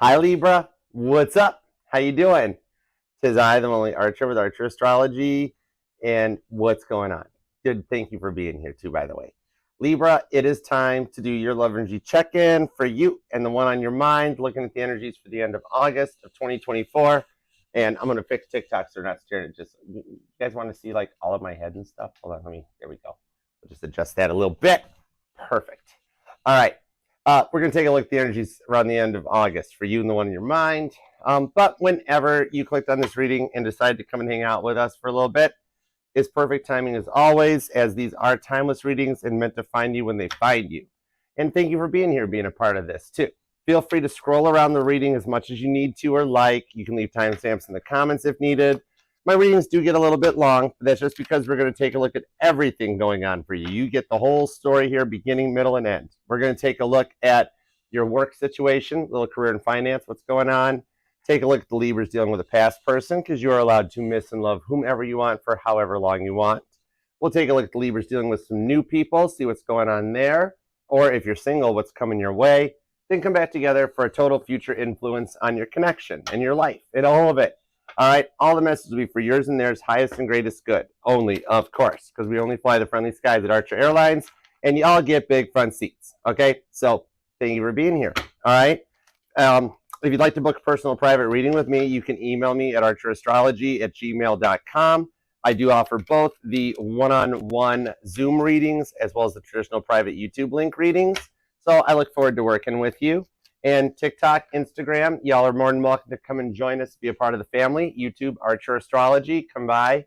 Hi Libra, what's up? How you doing? Tis I, the only Archer with Archer Astrology, and what's going on? Good, thank you for being here too, by the way. Libra, it is time to do your love energy check-in for you and the one on your mind, looking at the energies for the end of August of 2024. And I'm going to fix TikTok so they're not staring at just, you guys want to see like all of my head and stuff? Hold on, there we go. We'll just adjust that a little bit. Perfect. All right. We're going to take a look at the energies around the end of August for you and the one in your mind. But whenever you clicked on this reading and decided to come and hang out with us for a little bit, it's perfect timing as always, as these are timeless readings and meant to find you when they find you. And thank you for being here, being a part of this too. Feel free to scroll around the reading as much as you need to or like. You can leave timestamps in the comments if needed. My readings do get a little bit long, but that's just because we're going to take a look at everything going on for you. You get the whole story here, beginning, middle, and end. We're going to take a look at your work situation, little career and finance, what's going on. Take a look at the Libras dealing with a past person, because you are allowed to miss and love whomever you want for however long you want. We'll take a look at the Libras dealing with some new people, see what's going on there. Or if you're single, what's coming your way. Then come back together for a total future influence on your connection and your life and all of it. All right, all the messages will be for yours and theirs, highest and greatest good. Only, of course, because we only fly the friendly skies at Archer Airlines, and you all get big front seats, okay? So thank you for being here, all right? If you'd like to book a personal private reading with me, you can email me at archerastrology@gmail.com. I do offer both the one-on-one Zoom readings as well as the traditional private YouTube link readings. So I look forward to working with you. And TikTok, Instagram, y'all are more than welcome to come and join us, be a part of the family. YouTube, Archer Astrology, come by.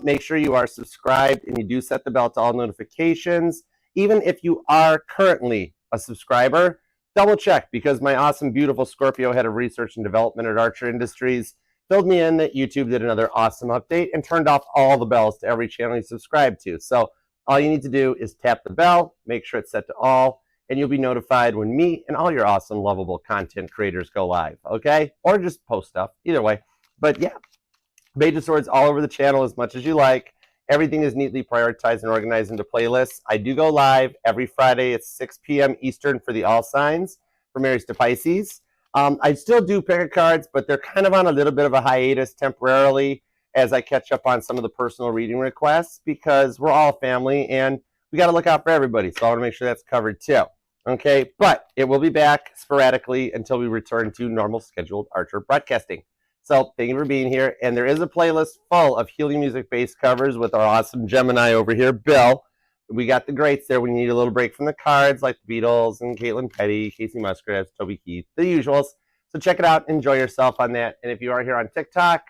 Make sure you are subscribed and you do set the bell to all notifications. Even if you are currently a subscriber, double check, because my awesome, beautiful Scorpio head of research and development at Archer Industries filled me in that YouTube did another awesome update and turned off all the bells to every channel you subscribe to. So all you need to do is tap the bell, make sure it's set to all, and you'll be notified when me and all your awesome, lovable content creators go live, okay? Or just post stuff, either way. But yeah, Page of Swords all over the channel as much as you like. Everything is neatly prioritized and organized into playlists. I do go live every Friday at 6 p.m. Eastern for the All Signs, from Aries to Pisces. I still do pick a cards, but they're kind of on a little bit of a hiatus temporarily as I catch up on some of the personal reading requests, because we're all family and we got to look out for everybody. So I want to make sure that's covered too. Okay, but it will be back sporadically until we return to normal scheduled Archer broadcasting. So thank you for being here. And there is a playlist full of healing music-based covers with our awesome Gemini over here, Bill. We got the greats there when you need a little break from the cards, like the Beatles and Caitlin Petty, Casey Musgraves, Toby Keith, the usuals. So check it out. Enjoy yourself on that. And if you are here on TikTok,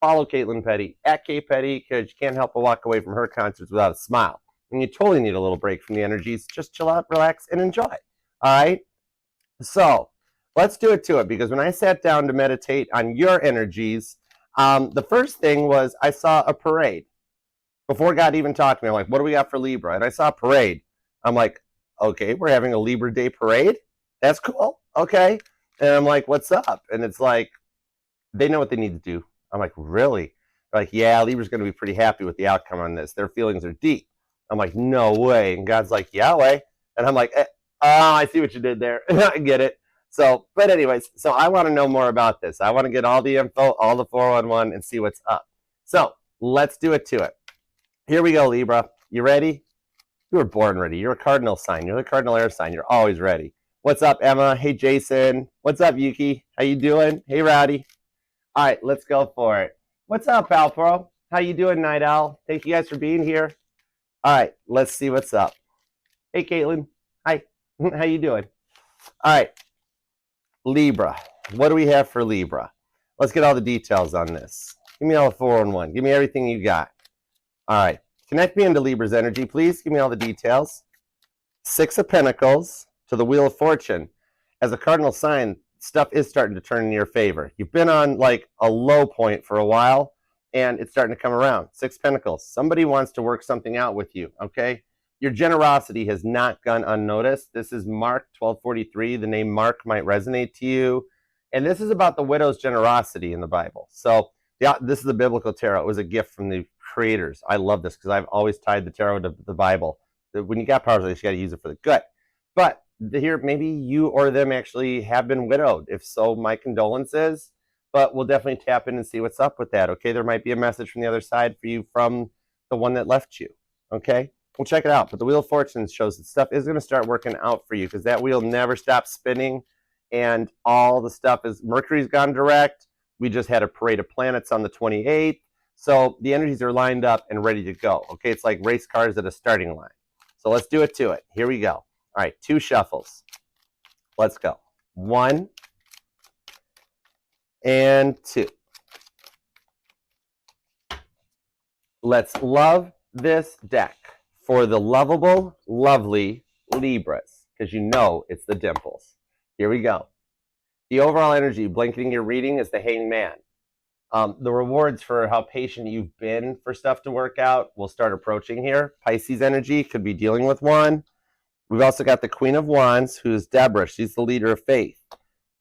follow Caitlin Petty, at K Petty, because you can't help but walk away from her concerts without a smile. And you totally need a little break from the energies. Just chill out, relax, and enjoy. All right? So let's do it to it, because when I sat down to meditate on your energies, the first thing was I saw a parade. Before God even talked to me, I'm like, what do we got for Libra? And I saw a parade. I'm like, okay, we're having a Libra Day parade? That's cool. Okay. And I'm like, what's up? And it's like, they know what they need to do. I'm like, really? They're like, yeah, Libra's going to be pretty happy with the outcome on this. Their feelings are deep. I'm like, no way. And God's like, yeah, way. And I'm like, oh, I see what you did there. I get it. So, but anyways, so I want to know more about this. I want to get all the info, all the 411, and see what's up. So let's do it to it. Here we go, Libra. You ready? You were born ready. You're a cardinal sign. You're the cardinal air sign. You're always ready. What's up, Emma? Hey, Jason. What's up, Yuki? How you doing? Hey, Rowdy. All right, let's go for it. What's up, Alpro? How you doing, Night Owl? Thank you guys for being here. All right, let's see what's up. Hey, Caitlin. Hi. How you doing? All right, Libra. What do we have for Libra? Let's get all the details on this. Give me all the 411. Give me everything you got. All right, connect me into Libra's energy, please. Give me all the details. 6 of Pentacles to the Wheel of Fortune. As a cardinal sign, stuff is starting to turn in your favor. You've been on like a low point for a while, and it's starting to come around. 6 Pentacles. Somebody wants to work something out with you, okay? Your generosity has not gone unnoticed. This is Mark 1243. The name Mark might resonate to you. And this is about the widow's generosity in the Bible. So yeah, this is the biblical tarot. It was a gift from the creators. I love this because I've always tied the tarot to the Bible. When you got powers, you got to use it for the good. But here, maybe you or them actually have been widowed. If so, my condolences, but we'll definitely tap in and see what's up with that. Okay, there might be a message from the other side for you from the one that left you. Okay, we'll check it out. But the Wheel of Fortune shows that stuff is going to start working out for you, because that wheel never stops spinning, and all the stuff is, Mercury's gone direct. We just had a parade of planets on the 28th. So the energies are lined up and ready to go. Okay, it's like race cars at a starting line. So let's do it to it. Here we go. All right, 2 shuffles. Let's go. 1 and 2. Let's love this deck for the lovable, lovely Libras, because you know it's the dimples. Here we go. The overall energy blanketing your reading is the Hanged Man. The rewards for how patient you've been for stuff to work out will start approaching here. Pisces energy could be dealing with one. We've also got the Queen of Wands, who's Deborah. She's the leader of faith.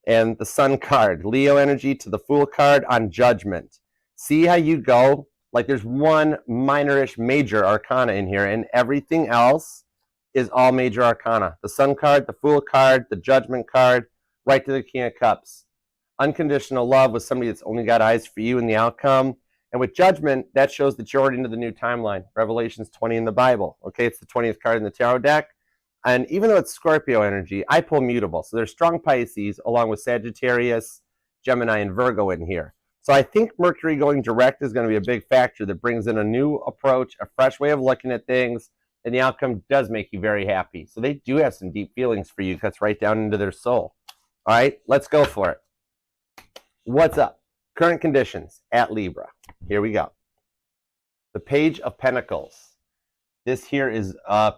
And the Sun card, Leo energy to the Fool card on Judgment. See how you go? Like there's one minor-ish major arcana in here, and everything else is all major arcana. The Sun card, the Fool card, the Judgment card, right to the King of Cups. Unconditional love with somebody that's only got eyes for you and the outcome. And with Judgment, that shows that you're already into the new timeline. Revelations 20 in the Bible. Okay, it's the 20th card in the tarot deck. And even though it's Scorpio energy, I pull mutable. So there's strong Pisces along with Sagittarius, Gemini, and Virgo in here. So I think Mercury going direct is going to be a big factor that brings in a new approach, a fresh way of looking at things, and the outcome does make you very happy. So they do have some deep feelings for you. That's right down into their soul. All right, let's go for it. What's up? Current conditions at Libra. Here we go. The Page of Pentacles. This here is,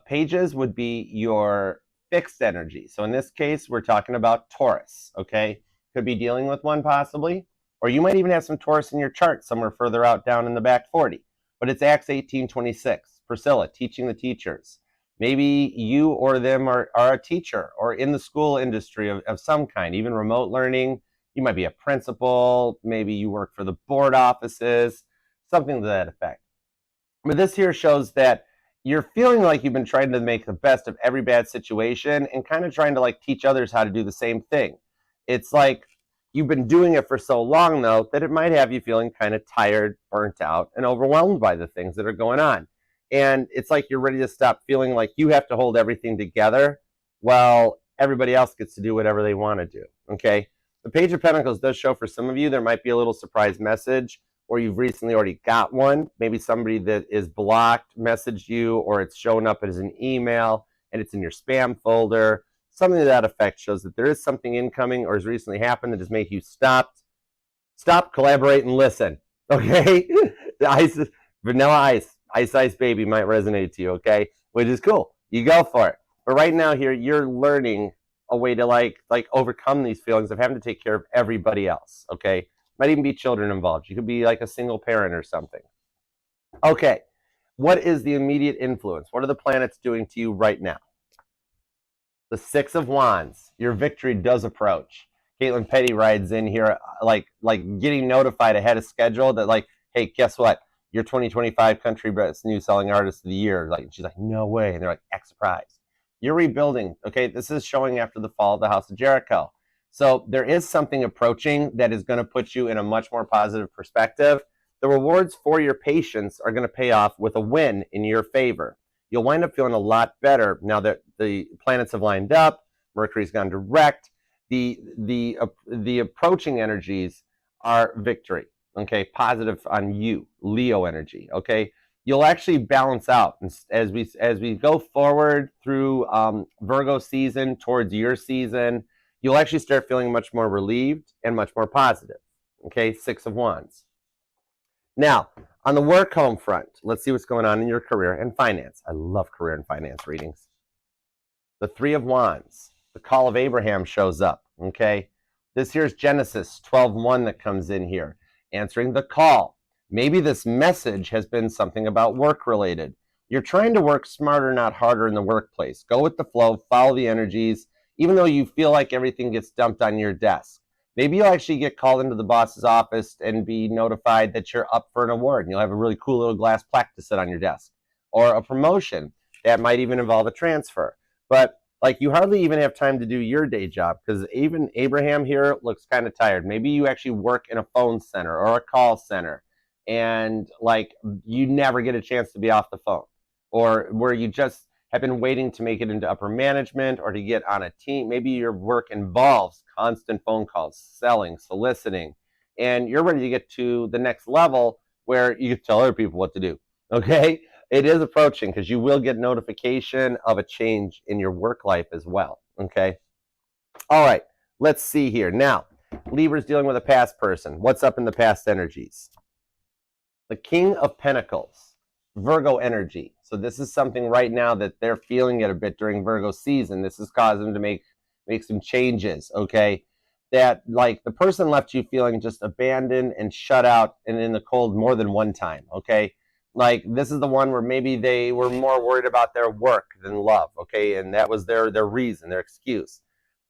pages would be your fixed energy. So in this case, we're talking about Taurus, okay? Could be dealing with one possibly, or you might even have some Taurus in your chart somewhere further out down in the back 40. But it's Acts 18:26. Priscilla, teaching the teachers. Maybe you or them are a teacher or in the school industry of some kind, even remote learning. You might be a principal, maybe you work for the board offices, something to that effect. But this here shows that you're feeling like you've been trying to make the best of every bad situation and kind of trying to like teach others how to do the same thing. It's like you've been doing it for so long though that it might have you feeling kind of tired, burnt out, and overwhelmed by the things that are going on. And it's like you're ready to stop feeling like you have to hold everything together while everybody else gets to do whatever they want to do, okay? The Page of Pentacles does show for some of you there might be a little surprise message, or you've recently already got one. Maybe somebody that is blocked messaged you, or it's showing up as an email and it's in your spam folder. Something to that effect shows that there is something incoming or has recently happened that has made you stop, collaborate, and listen. Okay? The Vanilla Ice Baby might resonate to you, okay? Which is cool. You go for it. But right now here, you're learning a way to like overcome these feelings of having to take care of everybody else, okay? Might even be children involved. You could be like a single parent or something. Okay, what is the immediate influence? What are the planets doing to you right now? The Six of Wands. Your victory does approach. Caitlin Petty rides in here like getting notified ahead of schedule that like, hey, guess what? You're 2025 Country Best New Selling Artist of the Year. Like, she's like, no way. And they're like, X prize. You're rebuilding. Okay, this is showing after the fall of the House of Jericho. So there is something approaching that is going to put you in a much more positive perspective. The rewards for your patience are going to pay off with a win in your favor. You'll wind up feeling a lot better now that the planets have lined up. Mercury's gone direct. The approaching energies are victory. Okay, positive on you, Leo energy. Okay, you'll actually balance out as we go forward through Virgo season towards your season. You'll actually start feeling much more relieved and much more positive. Okay, Six of Wands. Now, on the work home front, let's see what's going on in your career and finance. I love career and finance readings. The Three of Wands, the Call of Abraham shows up. Okay, this here's Genesis 12:1 that comes in here, answering the call. Maybe this message has been something about work related. You're trying to work smarter, not harder in the workplace. Go with the flow, follow the energies, even though you feel like everything gets dumped on your desk. Maybe you'll actually get called into the boss's office and be notified that you're up for an award, and you'll have a really cool little glass plaque to sit on your desk, or a promotion that might even involve a transfer. But Like you hardly even have time to do your day job because even Abraham here looks kind of tired. Maybe you actually work in a phone center or a call center and like you never get a chance to be off the phone, or where you just have been waiting to make it into upper management or to get on a team. Maybe your work involves constant phone calls, selling, soliciting, and you're ready to get to the next level where you can tell other people what to do. Okay? It is approaching because you will get notification of a change in your work life as well. Okay? All right. Let's see here. Now, Libra's dealing with a past person. What's up in the past energies? The King of Pentacles, Virgo energy. So this is something right now that they're feeling it a bit during Virgo season. This has caused them to make some changes, okay? That like the person left you feeling just abandoned and shut out and in the cold more than one time, okay? Like this is the one where maybe they were more worried about their work than love, okay? And that was their reason, their excuse.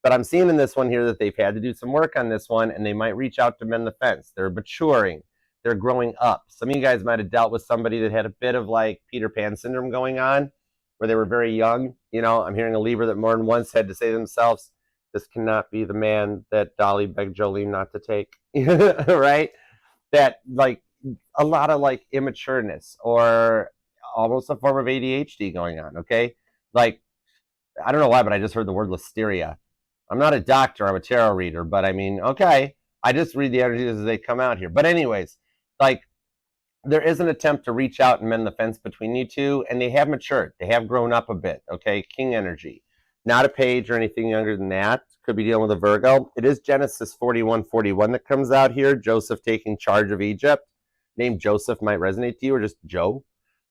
But I'm seeing in this one here that they've had to do some work on this one and they might reach out to mend the fence. They're maturing. They're growing up. Some of you guys might have dealt with somebody that had a bit of like Peter Pan syndrome going on, where they were very young. You know, I'm hearing a Libra that more than once had to say to themselves, this cannot be the man that Dolly begged Jolene not to take, right? That like a lot of like immatureness or almost a form of ADHD going on, okay? Like, I don't know why, but I just heard the word listeria. I'm not a doctor, I'm a tarot reader, but I mean, okay, I just read the energies as they come out here. But anyways, like there is an attempt to reach out and mend the fence between you two, and they have matured. They have grown up a bit, okay? King energy. Not a page or anything younger than that. Could be dealing with a Virgo. It is Genesis 41:41 that comes out here. Joseph taking charge of Egypt. Name Joseph might resonate to you, or just Joe.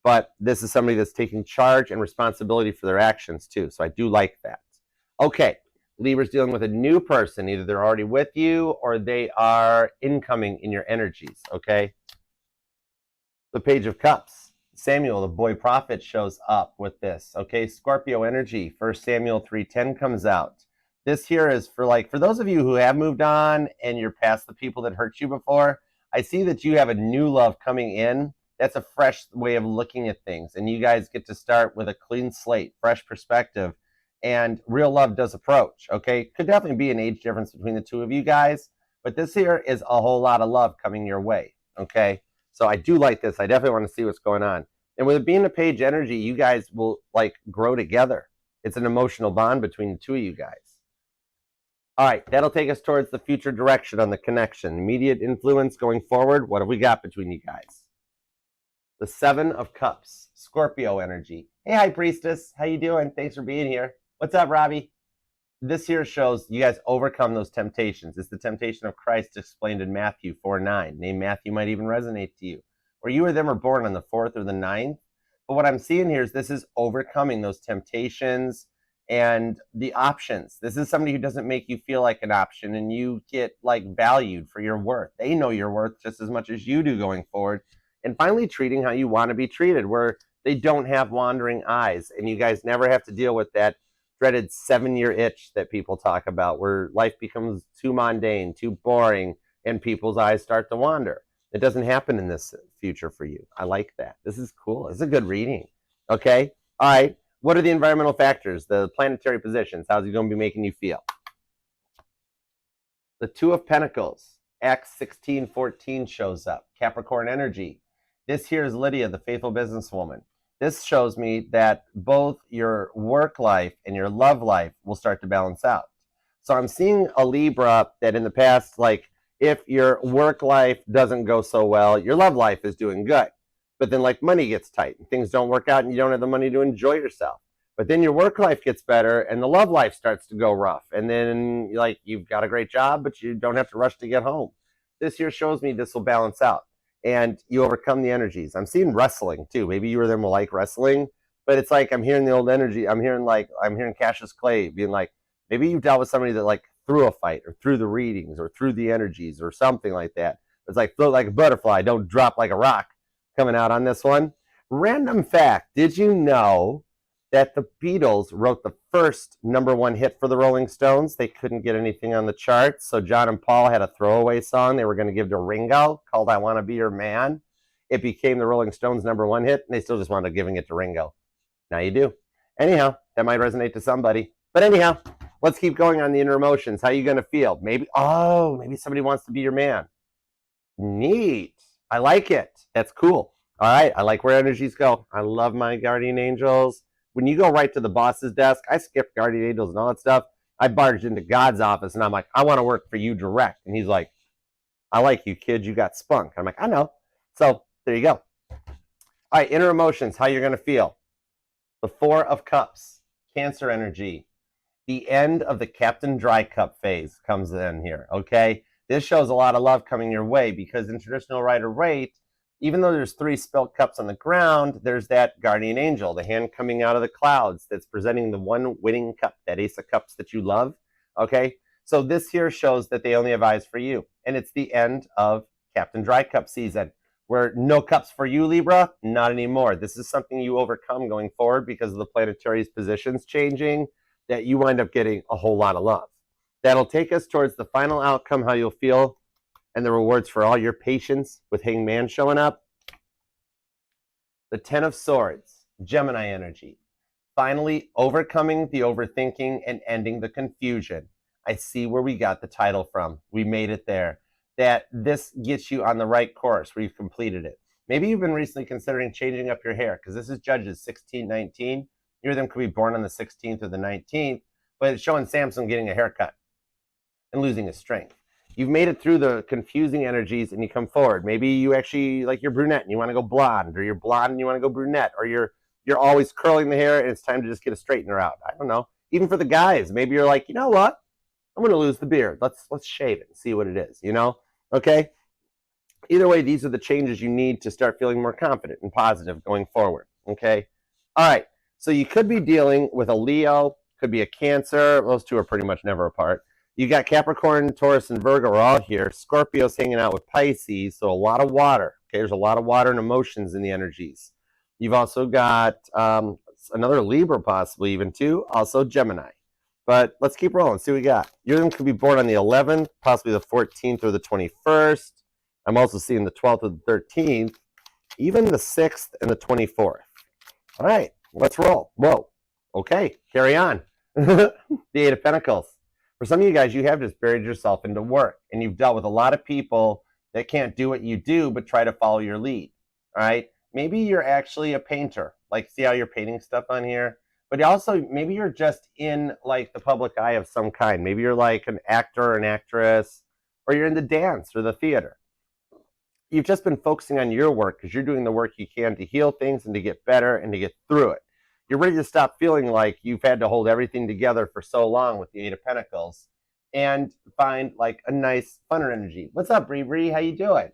But this is somebody that's taking charge and responsibility for their actions too. So I do like that. Okay. Libra's dealing with a new person. Either they're already with you or they are incoming in your energies, okay? The Page of Cups. Samuel, the boy prophet, shows up with this, okay? Scorpio energy. 1 Samuel 3:10 comes out. This here is for like, for those of you who have moved on and you're past the people that hurt you before, I see that you have a new love coming in. That's a fresh way of looking at things. And you guys get to start with a clean slate, fresh perspective. And real love does approach, okay? Could definitely be an age difference between the two of you guys, but this here is a whole lot of love coming your way, okay? So I do like this. I definitely want to see what's going on. And with it being a page energy, you guys will like grow together. It's an emotional bond between the two of you guys. All right, that'll take us towards the future direction on the connection. Immediate influence going forward. What have we got between you guys? The 7 of Cups, Scorpio energy. Hey, High Priestess. How you doing? Thanks for being here. What's up, Robbie? This here shows you guys overcome those temptations. It's the temptation of Christ explained in Matthew 4:9. Name Matthew might even resonate to you. Where you or them are born on the 4th or the 9th. But what I'm seeing here is this is overcoming those temptations and the options. This is somebody who doesn't make you feel like an option and you get like valued for your worth. They know your worth just as much as you do going forward. And finally treating how you want to be treated, where they don't have wandering eyes and you guys never have to deal with that dreaded 7-year itch that people talk about, where life becomes too mundane, too boring, and people's eyes start to wander. It doesn't happen in this future for you. I like that. This is cool. It's a good reading. Okay. All right. What are the environmental factors, the planetary positions? How's it going to be making you feel? The 2 of Pentacles, Acts 16:14 shows up. Capricorn energy. This here is Lydia, the faithful businesswoman. This shows me that both your work life and your love life will start to balance out. So I'm seeing a Libra that in the past, like if your work life doesn't go so well, your love life is doing good. But then like money gets tight and things don't work out and you don't have the money to enjoy yourself. But then your work life gets better and the love life starts to go rough. And then like you've got a great job, but you don't have to rush to get home. This here shows me this will balance out. And you overcome the energies. I'm seeing wrestling too. Maybe you or them will like wrestling, but it's like I'm hearing the old energy. I'm hearing Cassius Clay being like, maybe you've dealt with somebody that like through a fight or through the readings or through the energies or something like that. It's like float like a butterfly, don't drop like a rock. Coming out on this one. Random fact, did you know that the Beatles wrote the first #1 hit for the Rolling Stones? They couldn't get anything on the charts, so John and Paul had a throwaway song they were going to give to Ringo called I Want to Be Your Man. It became the Rolling Stones #1 hit, and they still just wound up giving it to Ringo. Now you do. Anyhow, that might resonate to somebody. But anyhow, let's keep going on the inner emotions. How are you going to feel? Maybe somebody wants to be your man. Neat. I like it. That's cool. All right. I like where energies go. I love my guardian angels. When you go right to the boss's desk, I skip guardian angels and all that stuff. I barged into God's office and I'm like, I want to work for you direct. And he's like, I like you, kid. You got spunk. I'm like, I know. So there you go. All right. Inner emotions. How you're going to feel. The Four of Cups. Cancer energy. The end of the Captain Dry Cup phase comes in here. Okay. This shows a lot of love coming your way because in traditional Rider-Waite, even though there's 3 spilt cups on the ground, there's that guardian angel, the hand coming out of the clouds that's presenting the one winning cup, that ace of cups that you love, okay? So this here shows that they only have eyes for you. And it's the end of Captain Dry Cup season, where no cups for you, Libra, not anymore. This is something you overcome going forward because of the planetary positions changing, that you wind up getting a whole lot of love. That'll take us towards the final outcome, how you'll feel, and the rewards for all your patience with Hangman showing up. The Ten of Swords, Gemini energy. Finally overcoming the overthinking and ending the confusion. I see where we got the title from. We made it there. That this gets you on the right course where you've completed it. Maybe you've been recently considering changing up your hair because this is Judges 16-19. Either of them could be born on the 16th or the 19th, but it's showing Samson getting a haircut and losing his strength. You've made it through the confusing energies and you come forward. Maybe you actually, like, you're brunette and you want to go blonde, or you're blonde and you want to go brunette, or you're always curling the hair and it's time to just get a straightener out. I don't know. Even for the guys, maybe you're like, you know what? I'm going to lose the beard. Let's shave it and see what it is, you know? Okay? Either way, these are the changes you need to start feeling more confident and positive going forward, okay? All right. So you could be dealing with a Leo, could be a Cancer. Those two are pretty much never apart. You got Capricorn, Taurus, and Virgo are all here. Scorpio's hanging out with Pisces, so a lot of water. Okay, there's a lot of water and emotions in the energies. You've also got another Libra, possibly even too. Also Gemini. But let's keep rolling. See what we got. You could be born on the 11th, possibly the 14th or the 21st. I'm also seeing the 12th or the 13th, even the 6th and the 24th. All right, let's roll. Whoa. Okay, carry on. The Eight of Pentacles. For some of you guys, you have just buried yourself into work, and you've dealt with a lot of people that can't do what you do, but try to follow your lead, all right? Maybe you're actually a painter. Like, see how you're painting stuff on here? But also, maybe you're just in, like, the public eye of some kind. Maybe you're like an actor or an actress, or you're in the dance or the theater. You've just been focusing on your work because you're doing the work you can to heal things and to get better and to get through it. You're ready to stop feeling like you've had to hold everything together for so long with the Eight of Pentacles and find like a nice, funner energy. What's up, Bree Bree? How you doing?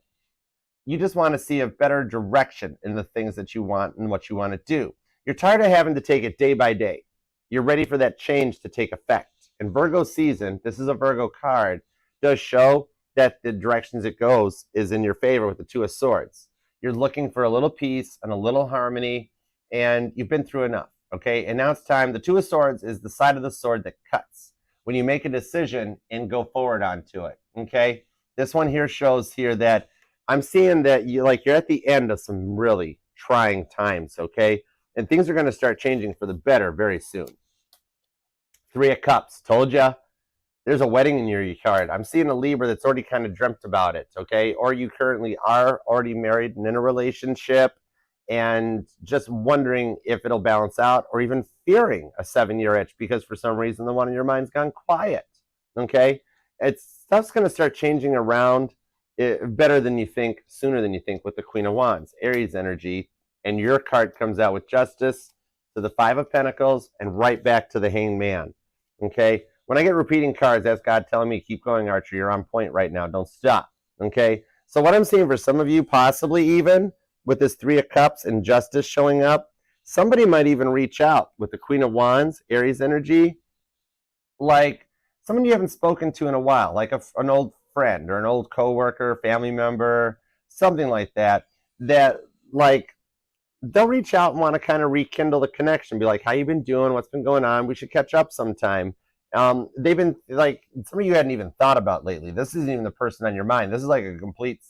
You just want to see a better direction in the things that you want and what you want to do. You're tired of having to take it day by day. You're ready for that change to take effect. And Virgo season, this is a Virgo card, does show that the directions it goes is in your favor with the Two of Swords. You're looking for a little peace and a little harmony, and you've been through enough, okay? And now it's time. The Two of Swords is the side of the sword that cuts when you make a decision and go forward onto it, okay? This one here shows here that I'm seeing that you're at the end of some really trying times, okay? And things are going to start changing for the better very soon. Three of Cups, told ya. There's a wedding in your card. I'm seeing a Libra that's already kind of dreamt about it, okay? Or you currently are already married and in a relationship, and just wondering if it'll balance out, or even fearing a 7-year itch because for some reason the one in your mind's gone quiet, okay? Stuff's going to start changing around better than you think, sooner than you think with the Queen of Wands, Aries energy, and your card comes out with Justice to the Five of Pentacles and right back to the Hanged Man, okay? When I get repeating cards, that's God telling me, keep going, Archer, you're on point right now, don't stop, okay? So what I'm seeing for some of you, possibly even, with this Three of Cups and Justice showing up, somebody might even reach out with the Queen of Wands, Aries energy, like someone you haven't spoken to in a while, like an old friend or an old coworker, family member, something like that, that like they'll reach out and want to kind of rekindle the connection, be like, how you been doing? What's been going on? We should catch up sometime. They've been like, some of you hadn't even thought about lately. This isn't even the person on your mind. This is like a complete,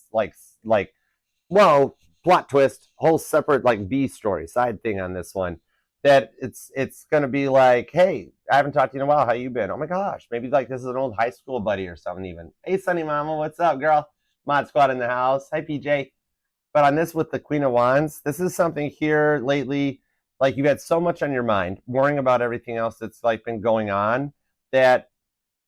well, plot twist, whole separate like B story, side thing on this one. that it's going to be like, hey, I haven't talked to you in a while. How you been? Oh my gosh, maybe like this is an old high school buddy or something even. Hey, Sunny Mama, what's up, girl? Mod Squad in the house. Hi, PJ. But on this with the Queen of Wands, this is something here lately, like you've had so much on your mind, worrying about everything else that's like been going on, that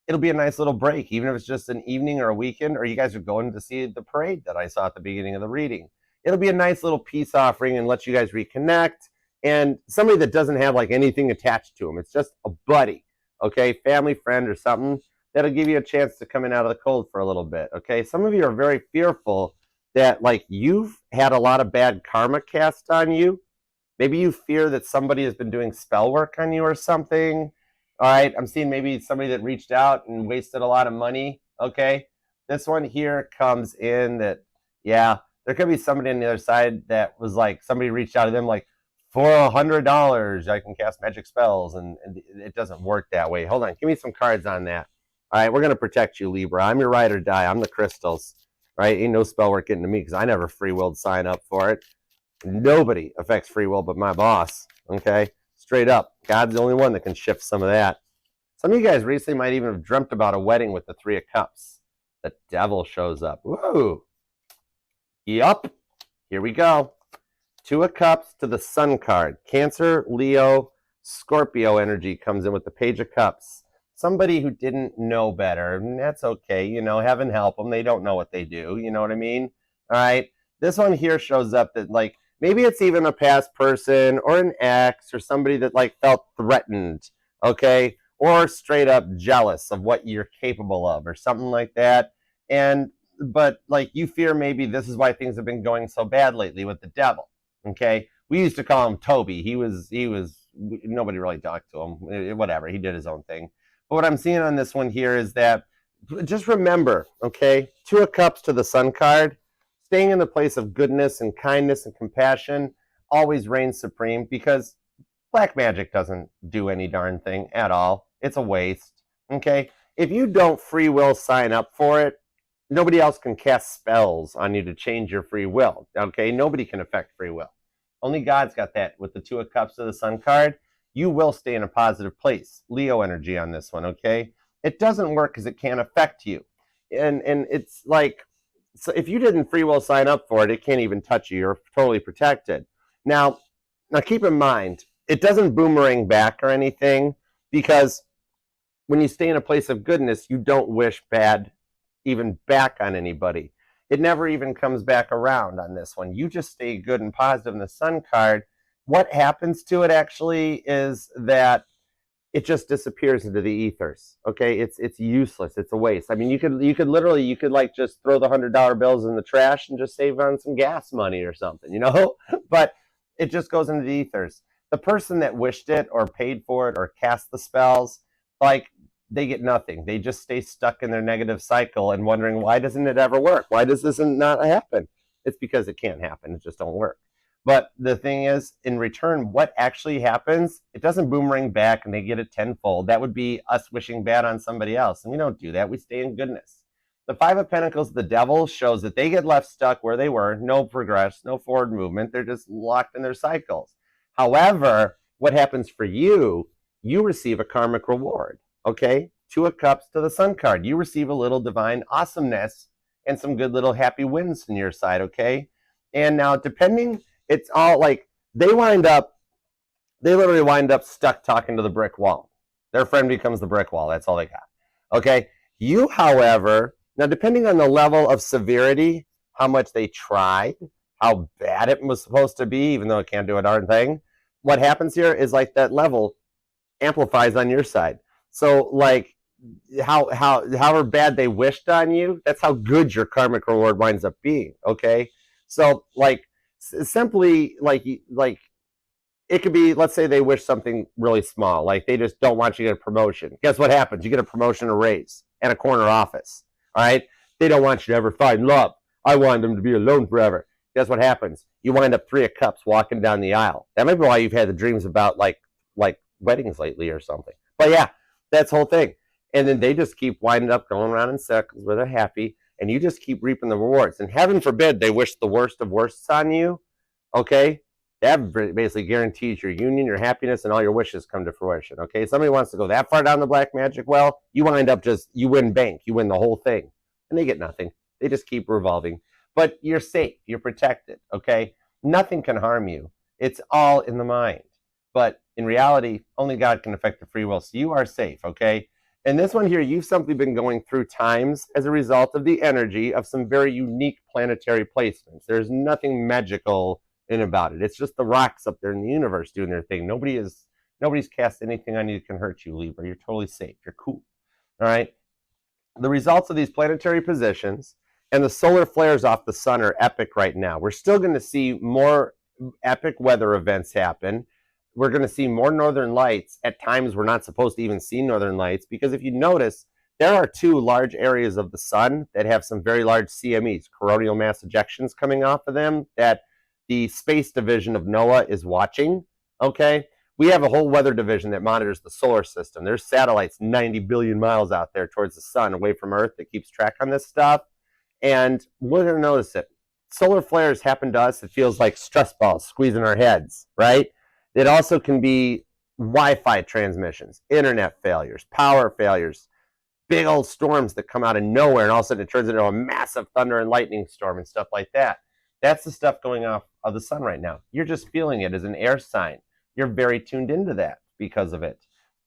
it'll be a nice little break, even if it's just an evening or a weekend, or you guys are going to see the parade that I saw at the beginning of the reading. It'll be a nice little peace offering and let you guys reconnect. And somebody that doesn't have like anything attached to them, it's just a buddy, okay, family, friend, or something that'll give you a chance to come in out of the cold for a little bit, okay? Some of you are very fearful that like you've had a lot of bad karma cast on you. Maybe you fear that somebody has been doing spell work on you or something. All right, I'm seeing maybe somebody that reached out and wasted a lot of money, okay? This one here comes in that, yeah, there could be somebody on the other side that was like, somebody reached out to them like, for $100, I can cast magic spells, and it doesn't work that way. Hold on, give me some cards on that. All right, we're going to protect you, Libra. I'm your ride or die. I'm the crystals, right? Ain't no spell work getting to me because I never free-willed sign up for it. Nobody affects free will but my boss, okay? Straight up. God's the only one that can shift some of that. Some of you guys recently might even have dreamt about a wedding with the Three of Cups. The devil shows up. Woo! Yup. Here we go. Two of Cups to the Sun card. Cancer, Leo, Scorpio energy comes in with the Page of Cups. Somebody who didn't know better, and that's okay. You know, heaven help them. They don't know what they do. You know what I mean? All right. This one here shows up that like, maybe it's even a past person or an ex or somebody that like felt threatened, okay? Or straight up jealous of what you're capable of or something like that. But like you fear maybe this is why things have been going so bad lately with the devil, okay? We used to call him Toby. He was nobody really talked to him. Whatever, he did his own thing. But what I'm seeing on this one here is that just remember, okay? Two of Cups to the Sun card. Staying in the place of goodness and kindness and compassion always reigns supreme, because black magic doesn't do any darn thing at all. It's a waste, okay? If you don't free will sign up for it, nobody else can cast spells on you to change your free will, okay? Nobody can affect free will. Only God's got that. With the Two of Cups to the Sun card, you will stay in a positive place. Leo energy on this one, okay? It doesn't work because it can't affect you. And it's like, so if you didn't free will sign up for it, it can't even touch you. You're totally protected. Now keep in mind, it doesn't boomerang back or anything, because when you stay in a place of goodness, you don't wish bad even back on anybody. It never even comes back around on this one. You just stay good and positive in the Sun card. What happens to it actually is that it just disappears into the ethers. Okay, it's useless. It's a waste. I mean, you could literally like just throw the $100 bills in the trash and just save on some gas money or something, you know. But it just goes into the ethers. The person that wished it or paid for it or cast the spells, like, they get nothing. They just stay stuck in their negative cycle and wondering, why doesn't it ever work? Why does this not happen? It's because it can't happen. It just don't work. But the thing is, in return, what actually happens, it doesn't boomerang back and they get it tenfold. That would be us wishing bad on somebody else. And we don't do that. We stay in goodness. The Five of Pentacles, the devil, shows that they get left stuck where they were. No progress, no forward movement. They're just locked in their cycles. However, what happens for you, you receive a karmic reward. Okay? Two of Cups to the Sun card. You receive a little divine awesomeness and some good little happy wins on your side, okay? And now, depending, it's all like, they literally wind up stuck talking to the brick wall. Their friend becomes the brick wall. That's all they got. Okay? You, however, now depending on the level of severity, how much they tried, how bad it was supposed to be, even though it can't do a darn thing, what happens here is like that level amplifies on your side. So like however bad they wished on you, that's how good your karmic reward winds up being, okay? So like simply like it could be, let's say they wish something really small, like they just don't want you to get a promotion. Guess what happens? You get a promotion, a raise, and a corner office, all right? They don't want you to ever find love. I want them to be alone forever. Guess what happens? You wind up Three of Cups walking down the aisle. That might be why you've had the dreams about like weddings lately or something. But yeah, that's the whole thing. And then they just keep winding up going around in circles where they're happy, and you just keep reaping the rewards. And heaven forbid they wish the worst of worsts on you, okay? That basically guarantees your union, your happiness, and all your wishes come to fruition. Okay, somebody wants to go that far down the black magic well, you wind up you win bank, you win the whole thing, and they get nothing. They just keep revolving. But you're safe, you're protected. Okay, nothing can harm you. It's all in the mind. But in reality, only God can affect the free will. So you are safe. Okay. And this one here, you've simply been going through times as a result of the energy of some very unique planetary placements. There's nothing magical in about it. It's just the rocks up there in the universe doing their thing. Nobody's cast anything on you that can hurt you, Libra. You're totally safe. You're cool. All right. The results of these planetary positions and the solar flares off the sun are epic right now. We're still going to see more epic weather events happen. We're going to see more northern lights. At times we're not supposed to even see northern lights, because if you notice, there are two large areas of the sun that have some very large CMEs, coronal mass ejections, coming off of them that the space division of NOAA is watching. Okay, we have a whole weather division that monitors the solar system. There's satellites 90 billion miles out there towards the sun, away from Earth, that keeps track on this stuff. And we're going to notice it. Solar flares happen to us. It feels like stress balls squeezing our heads, right? It also can be Wi-Fi transmissions, internet failures, power failures, big old storms that come out of nowhere, and all of a sudden it turns into a massive thunder and lightning storm and stuff like that. That's the stuff going off of the sun right now. You're just feeling it as an air sign. You're very tuned into that because of it.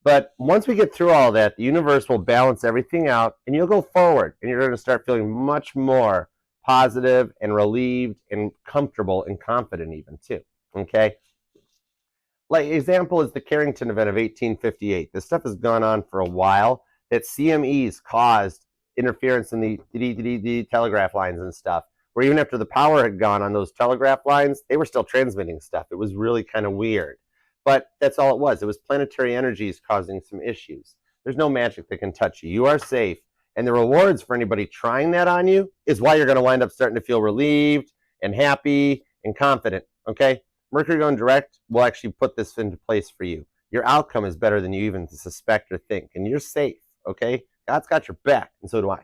But once we get through all that, the universe will balance everything out, and you'll go forward, and you're going to start feeling much more positive and relieved and comfortable and confident even too. Okay? Like example is the Carrington event of 1858. This stuff has gone on for a while. That CMEs caused interference in the telegraph lines and stuff, where even after the power had gone on those telegraph lines, they were still transmitting stuff. It was really kind of weird. But that's all it was. It was planetary energies causing some issues. There's no magic that can touch you. You are safe. And the rewards for anybody trying that on you is why you're going to wind up starting to feel relieved and happy and confident. Okay? Mercury going direct will actually put this into place for you. Your outcome is better than you even suspect or think. And you're safe. Okay? God's got your back, and so do I.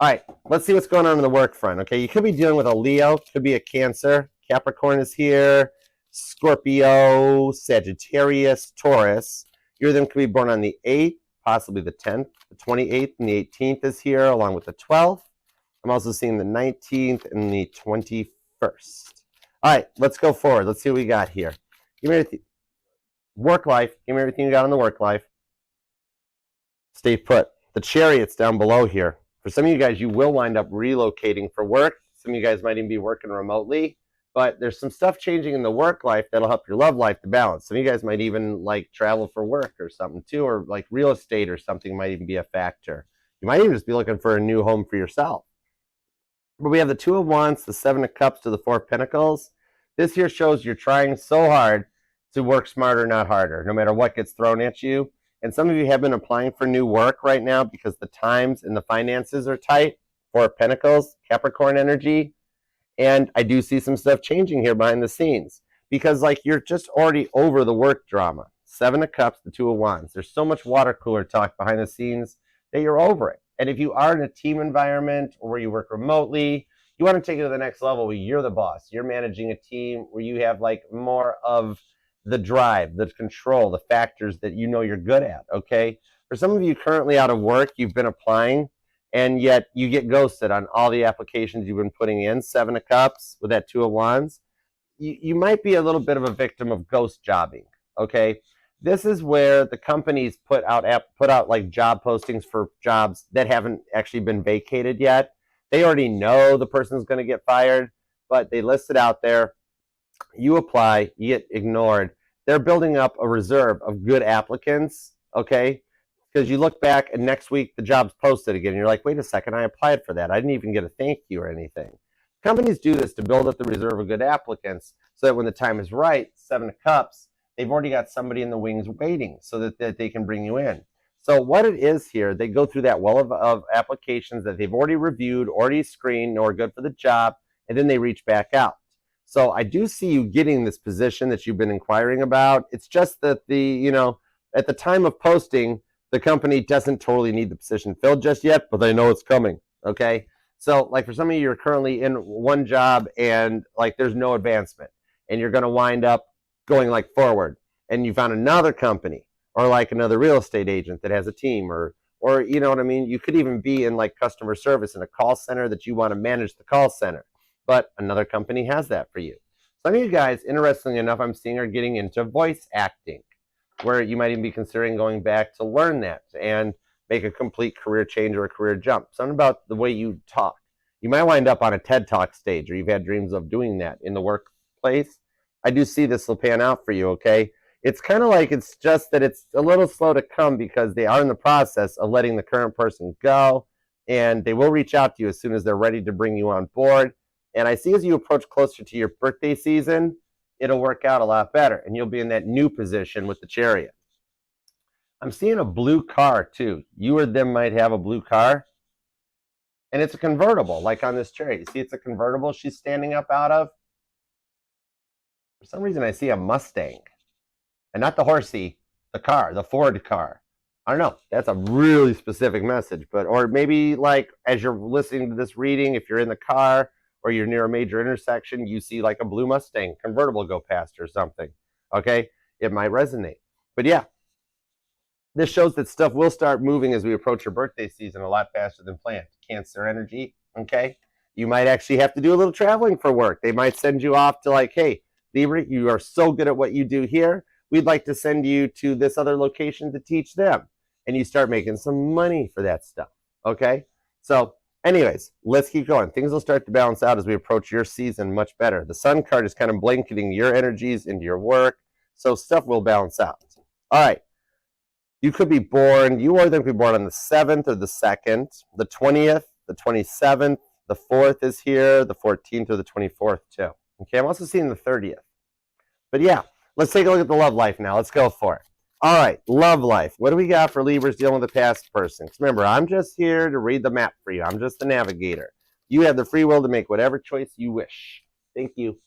All right, let's see what's going on the work front. Okay, you could be dealing with a Leo, could be a Cancer. Capricorn is here. Scorpio, Sagittarius, Taurus. Your them could be born on the 8th, possibly the 10th, the 28th, and the 18th is here, along with the 12th. I'm also seeing the 19th and the 21st. All right, let's go forward. Let's see what we got here. Give me everything. Work life. Give me everything you got on the work life. Stay put. The Chariot's down below here. For some of you guys, you will wind up relocating for work. Some of you guys might even be working remotely. But there's some stuff changing in the work life that'll help your love life to balance. Some of you guys might even like travel for work or something too, or like real estate or something might even be a factor. You might even just be looking for a new home for yourself. But we have the Two of Wands, the Seven of Cups to the Four of Pentacles. This here shows you're trying so hard to work smarter, not harder, no matter what gets thrown at you. And some of you have been applying for new work right now because the times and the finances are tight. Four of Pentacles, Capricorn energy. And I do see some stuff changing here behind the scenes because like you're just already over the work drama. Seven of Cups, the Two of Wands. There's so much water cooler talk behind the scenes that you're over it. And if you are in a team environment or where you work remotely, you want to take it to the next level where you're the boss. You're managing a team where you have like more of the drive, the control, the factors that you know you're good at, okay? For some of you currently out of work, you've been applying, and yet you get ghosted on all the applications you've been putting in. Seven of Cups with that Two of Wands. You might be a little bit of a victim of ghost jobbing, okay? This is where the companies put out like job postings for jobs that haven't actually been vacated yet. They already know the person's going to get fired, but they list it out there. You apply, you get ignored. They're building up a reserve of good applicants, okay? Because you look back and next week the job's posted again. And you're like, wait a second, I applied for that. I didn't even get a thank you or anything. Companies do this to build up the reserve of good applicants so that when the time is right, Seven of Cups, they've already got somebody in the wings waiting so that they can bring you in. So what it is here, they go through that well of applications that they've already reviewed, already screened, know are good for the job, and then they reach back out. So I do see you getting this position that you've been inquiring about. It's just that at the time of posting, the company doesn't totally need the position filled just yet, but they know it's coming, okay? So like for some of you, you're currently in one job and like there's no advancement. and you're going to wind up going like forward, and you found another company or like another real estate agent that has a team, or you know what I mean? You could even be in like customer service in a call center that you want to manage the call center, but another company has that for you. Some of you guys, interestingly enough, I'm seeing are getting into voice acting, where you might even be considering going back to learn that and make a complete career change or a career jump. Something about the way you talk. You might wind up on a TED Talk stage, or you've had dreams of doing that in the workplace. I do see this will pan out for you, okay? It's kind of like it's just that it's a little slow to come because they are in the process of letting the current person go, and they will reach out to you as soon as they're ready to bring you on board. And I see as you approach closer to your birthday season, it'll work out a lot better, and you'll be in that new position with the Chariot. I'm seeing a blue car too. You or them might have a blue car, and it's a convertible, like on this Chariot. You see it's a convertible she's standing up out of? For some reason I see a Mustang, and not the horsey, the car, the Ford car. I don't know. That's a really specific message, but or maybe like as you're listening to this reading, if you're in the car or you're near a major intersection, you see like a blue Mustang convertible go past or something. Okay, it might resonate. But yeah, this shows that stuff will start moving as we approach your birthday season a lot faster than planned. Cancer energy, okay? You might actually have to do a little traveling for work. They might send you off to like, hey, Libra, you are so good at what you do here. We'd like to send you to this other location to teach them. And you start making some money for that stuff, okay? So anyways, let's keep going. Things will start to balance out as we approach your season much better. The Sun card is kind of blanketing your energies into your work, so stuff will balance out. All right. You could be born, you or them could be born on the 7th or the 2nd, the 20th, the 27th, the 4th is here, the 14th or the 24th too. Okay, I'm also seeing the 30th. But yeah, let's take a look at the love life now. Let's go for it. All right, love life. What do we got for Libras dealing with the past person? Because remember, I'm just here to read the map for you. I'm just the navigator. You have the free will to make whatever choice you wish. Thank you.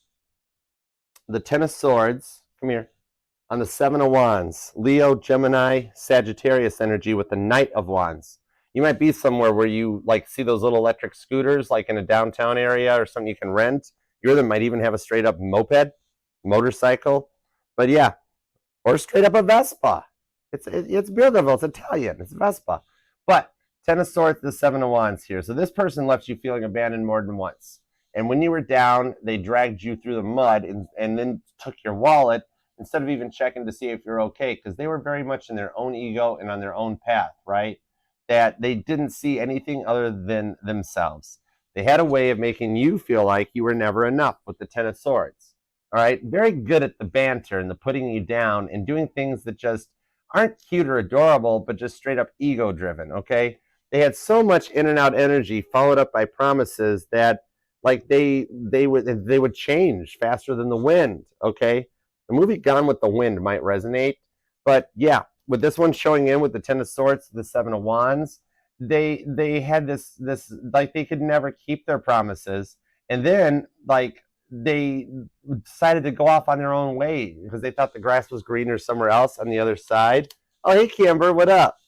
The Ten of Swords, come here. On the Seven of Wands, Leo, Gemini, Sagittarius energy with the Knight of Wands. You might be somewhere where you like see those little electric scooters like in a downtown area or something you can rent. Your them might even have a straight up moped, motorcycle. But yeah, or straight up a Vespa. It's beautiful, it's Italian, it's Vespa. But Ten of Swords, the Seven of Wands here. So this person left you feeling abandoned more than once. And when you were down, they dragged you through the mud and then took your wallet, instead of even checking to see if you're okay, because they were very much in their own ego and on their own path, right? That they didn't see anything other than themselves. They had a way of making you feel like you were never enough with the Ten of Swords, all right? Very good at the banter and the putting you down and doing things that just aren't cute or adorable, but just straight up ego-driven, okay? They had so much in and out energy followed up by promises that like they would change faster than the wind, okay? The movie Gone with the Wind might resonate, but yeah, with this one showing in with the Ten of Swords, the Seven of Wands, they had this like they could never keep their promises, and then like they decided to go off on their own way because they thought the grass was greener somewhere else on the other side. Oh, hey, Camber, what up?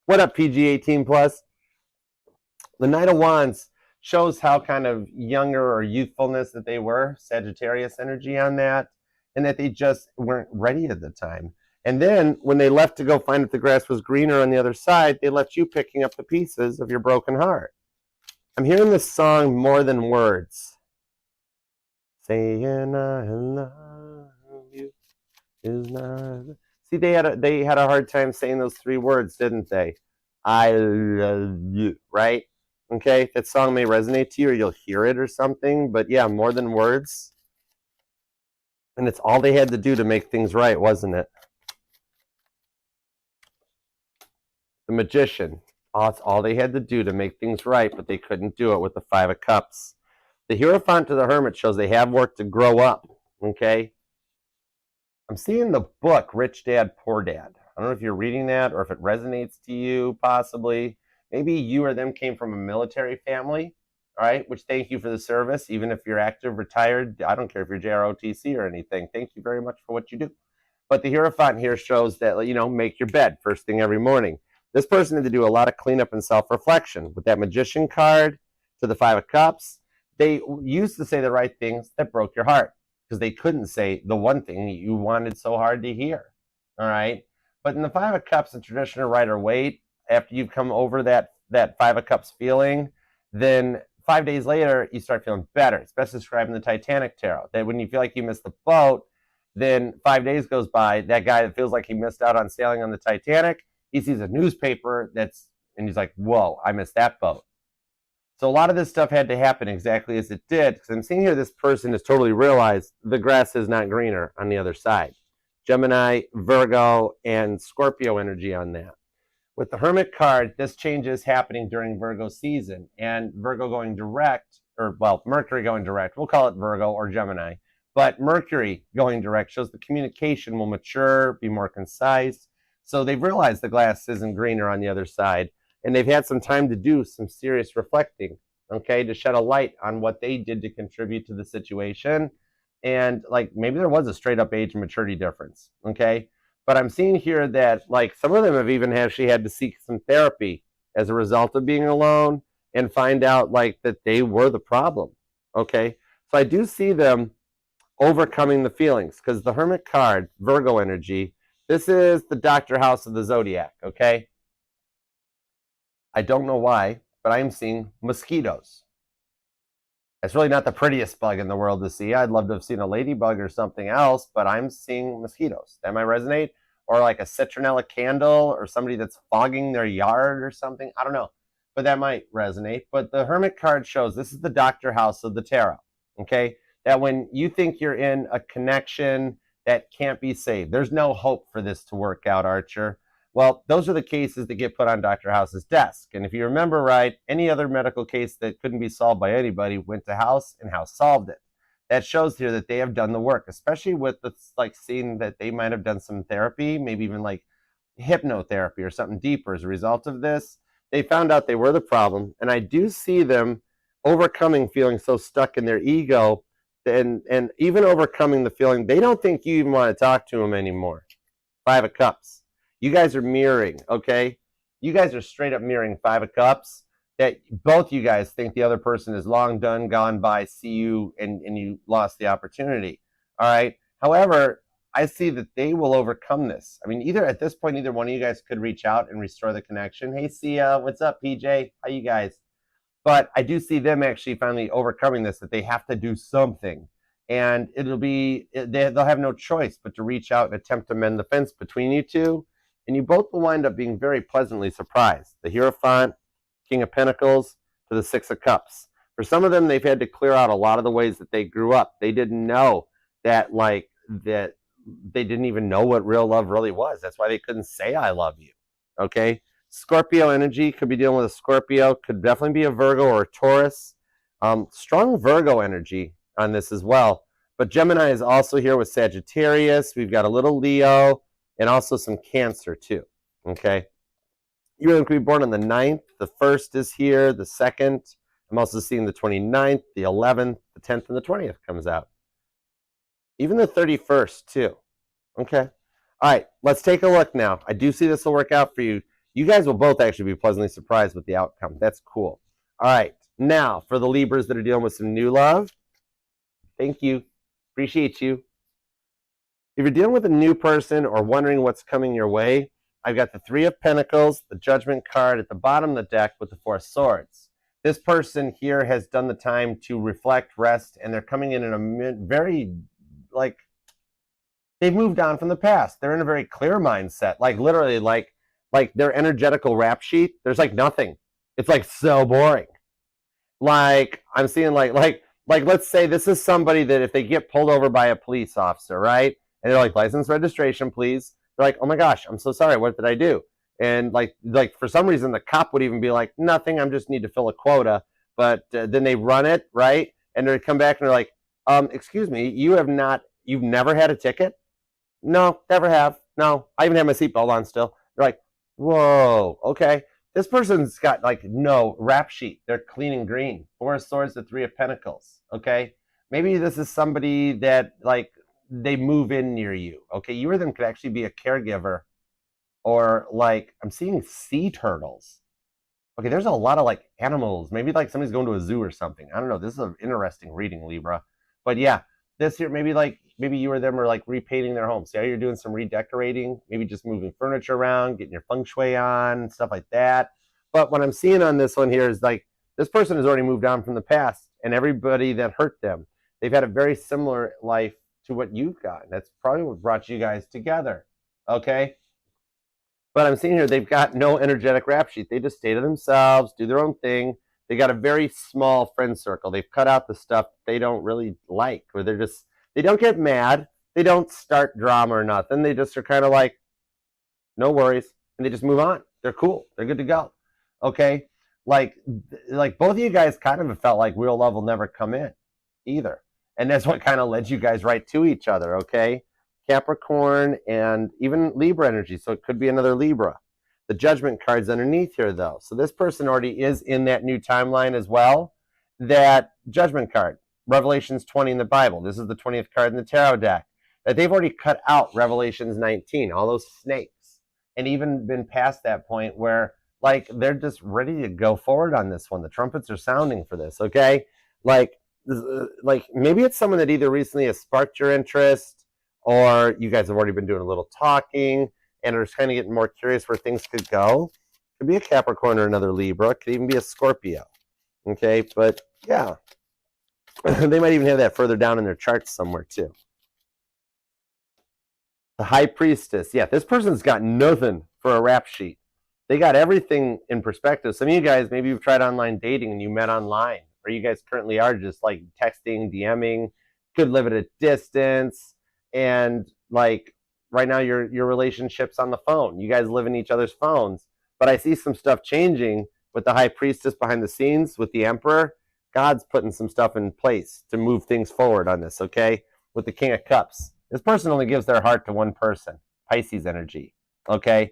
What up, PG 18 plus? The Knight of Wands shows how kind of younger or youthfulness that they were, Sagittarius energy on that, and that they just weren't ready at the time. And then when they left to go find if the grass was greener on the other side, they left you picking up the pieces of your broken heart. I'm hearing this song More Than Words. Saying I love you is not... See, they had a hard time saying those three words, didn't they? I love you, right? Okay, that song may resonate to you or you'll hear it or something, but yeah, more than words. And it's all they had to do to make things right, wasn't it? The Magician. It's all they had to do to make things right, but they couldn't do it with the Five of Cups. The Hierophant to the Hermit shows they have work to grow up, okay? I'm seeing the book, Rich Dad, Poor Dad. I don't know if you're reading that or if it resonates to you, possibly. Maybe you or them came from a military family, all right, which thank you for the service. Even if you're active, retired, I don't care if you're JROTC or anything. Thank you very much for what you do. But the Hierophant here shows that, you know, make your bed first thing every morning. This person had to do a lot of cleanup and self-reflection. With that Magician card to the Five of Cups, they used to say the right things that broke your heart. because they couldn't say the one thing you wanted so hard to hear. All right. But in the Five of Cups and traditional Rider-Waite, after you've come over that Five of Cups feeling, then 5 days later, you start feeling better. It's best described in the Titanic tarot, that when you feel like you missed the boat, then 5 days goes by, that guy that feels like he missed out on sailing on the Titanic, he sees a newspaper and he's like, whoa, I missed that boat. So a lot of this stuff had to happen exactly as it did, because I'm seeing here this person has totally realized the grass is not greener on the other side. Gemini, Virgo, and Scorpio energy on that. With the Hermit card, this change is happening during Virgo season, and Virgo going direct, or well, Mercury going direct, we'll call it Virgo or Gemini, but Mercury going direct shows the communication will mature, be more concise. So they've realized the glass isn't greener on the other side, and they've had some time to do some serious reflecting, okay, to shed a light on what they did to contribute to the situation. And like maybe there was a straight up age and maturity difference, okay? But I'm seeing here that like some of them have even actually had to seek some therapy as a result of being alone and find out like that they were the problem, okay? So I do see them overcoming the feelings, because the Hermit card, Virgo energy, this is the doctor house of the zodiac, okay? I don't know why, but I'm seeing mosquitoes. It's really not the prettiest bug in the world to see. I'd love to have seen a ladybug or something else, but I'm seeing mosquitoes. That might resonate. Or like a citronella candle, or somebody that's fogging their yard or something. I don't know, but that might resonate. But the Hermit card shows this is the doctor house of the tarot, okay? That when you think you're in a connection that can't be saved, there's no hope for this to work out, Archer. Well, those are the cases that get put on Dr. House's desk. And if you remember right, any other medical case that couldn't be solved by anybody went to House, and House solved it. That shows here that they have done the work, especially with the like seeing that they might have done some therapy, maybe even like hypnotherapy or something deeper as a result of this. They found out they were the problem. And I do see them overcoming feeling so stuck in their ego, and even overcoming the feeling they don't think you even want to talk to them anymore. Five of Cups. You guys are mirroring, okay? You guys are straight up mirroring Five of Cups, that both you guys think the other person is long done, gone by, see you, and you lost the opportunity, all right? However, I see that they will overcome this. I mean, either at this point, either one of you guys could reach out and restore the connection. Hey, Sia, what's up, PJ? How you guys? But I do see them actually finally overcoming this, that they have to do something. And it'll be, they'll have no choice but to reach out and attempt to mend the fence between you two. And you both will wind up being very pleasantly surprised. The Hierophant, King of Pentacles, to the Six of Cups. For some of them, they've had to clear out a lot of the ways that they grew up. They didn't know that, like, that they didn't even know what real love really was. That's why they couldn't say, I love you, okay? Scorpio energy, could be dealing with a Scorpio, could definitely be a Virgo or a Taurus. Strong Virgo energy on this as well. But Gemini is also here with Sagittarius. We've got a little Leo, and also some Cancer too, okay? You're going to be born on the 9th. The 1st is here, the 2nd. I'm also seeing the 29th, the 11th, the 10th, and the 20th comes out. Even the 31st too, okay? All right, let's take a look now. I do see this will work out for you. You guys will both actually be pleasantly surprised with the outcome. That's cool. All right, now for the Libras that are dealing with some new love, thank you. Appreciate you. If you're dealing with a new person or wondering what's coming your way, I've got the Three of Pentacles, the Judgment card at the bottom of the deck with the Four of Swords. This person here has done the time to reflect, rest, and they're coming in a very, like, they've moved on from the past. They're in a very clear mindset, like literally like their energetical rap sheet, there's like nothing. It's like so boring. Like I'm seeing like let's say this is somebody that if they get pulled over by a police officer, right? And they're like, license registration, please. They're like, oh my gosh, I'm so sorry. What did I do? And like for some reason, the cop would even be like, nothing. I just need to fill a quota. But then they run it, right? And they come back and they're like, excuse me, you've never had a ticket? No, never have. No, I even have my seatbelt on still. They're like, whoa, okay. This person's got like no rap sheet. They're clean and green. Four of Swords, the Three of Pentacles, okay? Maybe this is somebody that like they move in near you, okay? You or them could actually be a caregiver, or like I'm seeing sea turtles. Okay, there's a lot of like animals. Maybe like somebody's going to a zoo or something. I don't know. This is an interesting reading, Libra. But yeah, this year, maybe you or them are like repainting their home. See how you're doing some redecorating, maybe just moving furniture around, getting your feng shui on, stuff like that. But what I'm seeing on this one here is like this person has already moved on from the past, and everybody that hurt them, they've had a very similar life to what you've got. That's probably what brought you guys together. Okay. But I'm seeing here they've got no energetic rap sheet. They just stay to themselves, do their own thing. They got a very small friend circle. They've cut out the stuff they don't really like, or they don't get mad. They don't start drama or nothing. They just are kind of like, no worries. And they just move on. They're cool. They're good to go. Okay. Like both of you guys kind of have felt like real love will never come in either. And that's what kind of led you guys right to each other. Okay. Capricorn and even Libra energy. So it could be another Libra. The Judgment card's underneath here though. So this person already is in that new timeline as well. That Judgment card, Revelations 20 in the Bible. This is the 20th card in the tarot deck. That they've already cut out Revelations 19, all those snakes, and even been past that point where like they're just ready to go forward on this one. The trumpets are sounding for this, okay? Like maybe it's someone that either recently has sparked your interest, or you guys have already been doing a little talking and are just kind of getting more curious where things could go. Could be a Capricorn or another Libra. Could even be a Scorpio. Okay, but yeah. They might even have that further down in their charts somewhere too. The High Priestess. Yeah, this person's got nothing for a rap sheet. They got everything in perspective. Some of you guys, maybe you've tried online dating and you met online, or you guys currently are just like texting, DMing, could live at a distance, and like right now your relationship's on the phone. You guys live in each other's phones. But I see some stuff changing with the High Priestess behind the scenes, with the Emperor. God's putting some stuff in place to move things forward on this, okay? With the King of Cups. This person only gives their heart to one person. Pisces energy, okay?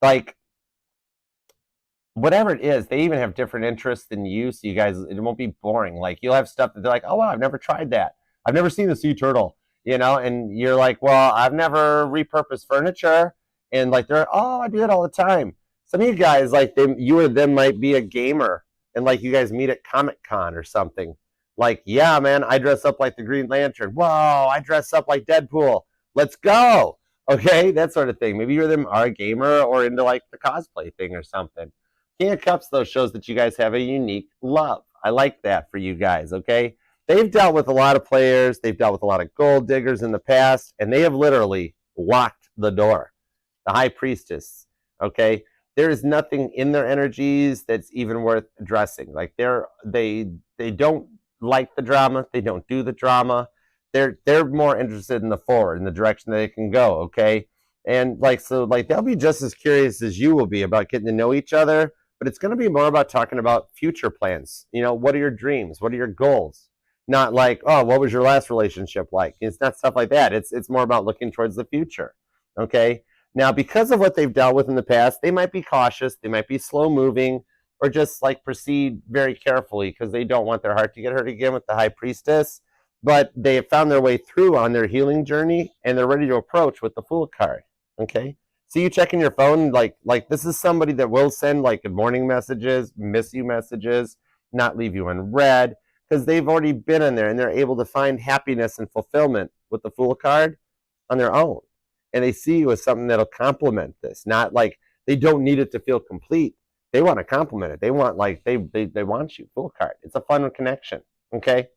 Like, whatever it is, they even have different interests than you, so you guys, it won't be boring. Like, you'll have stuff that they're like, oh, wow, I've never tried that. I've never seen a sea turtle, you know? And you're like, well, I've never repurposed furniture. And like, they're, oh, I do that all the time. Some of you guys, like, you or them might be a gamer, and like you guys meet at Comic-Con or something. Like, yeah, man, I dress up like the Green Lantern. Whoa, I dress up like Deadpool. Let's go. Okay, that sort of thing. Maybe you or them are a gamer or into like the cosplay thing or something. King of Cups, though, shows that you guys have a unique love. I like that for you guys, okay? They've dealt with a lot of players. They've dealt with a lot of gold diggers in the past, and they have literally locked the door. The High Priestess, okay? There is nothing in their energies that's even worth addressing. Like they don't like the drama. They don't do the drama. They're more interested in the forward, in the direction that they can go. Okay, and like so, like they'll be just as curious as you will be about getting to know each other. But it's going to be more about talking about future plans. You know, what are your dreams? What are your goals? Not like, oh, what was your last relationship like? It's not stuff like that. It's more about looking towards the future. Okay. Now, because of what they've dealt with in the past, they might be cautious, they might be slow moving, or just like proceed very carefully because they don't want their heart to get hurt again with the High Priestess. But they have found their way through on their healing journey, and they're ready to approach with the Fool card. Okay, so you checking your phone, like this is somebody that will send like good morning messages, miss you messages, not leave you unread, because they've already been in there and they're able to find happiness and fulfillment with the Fool card on their own. And they see you as something that'll complement this, not like they don't need it to feel complete. They want to complement it. They want like they want you. Full card. It's a fun connection. Okay,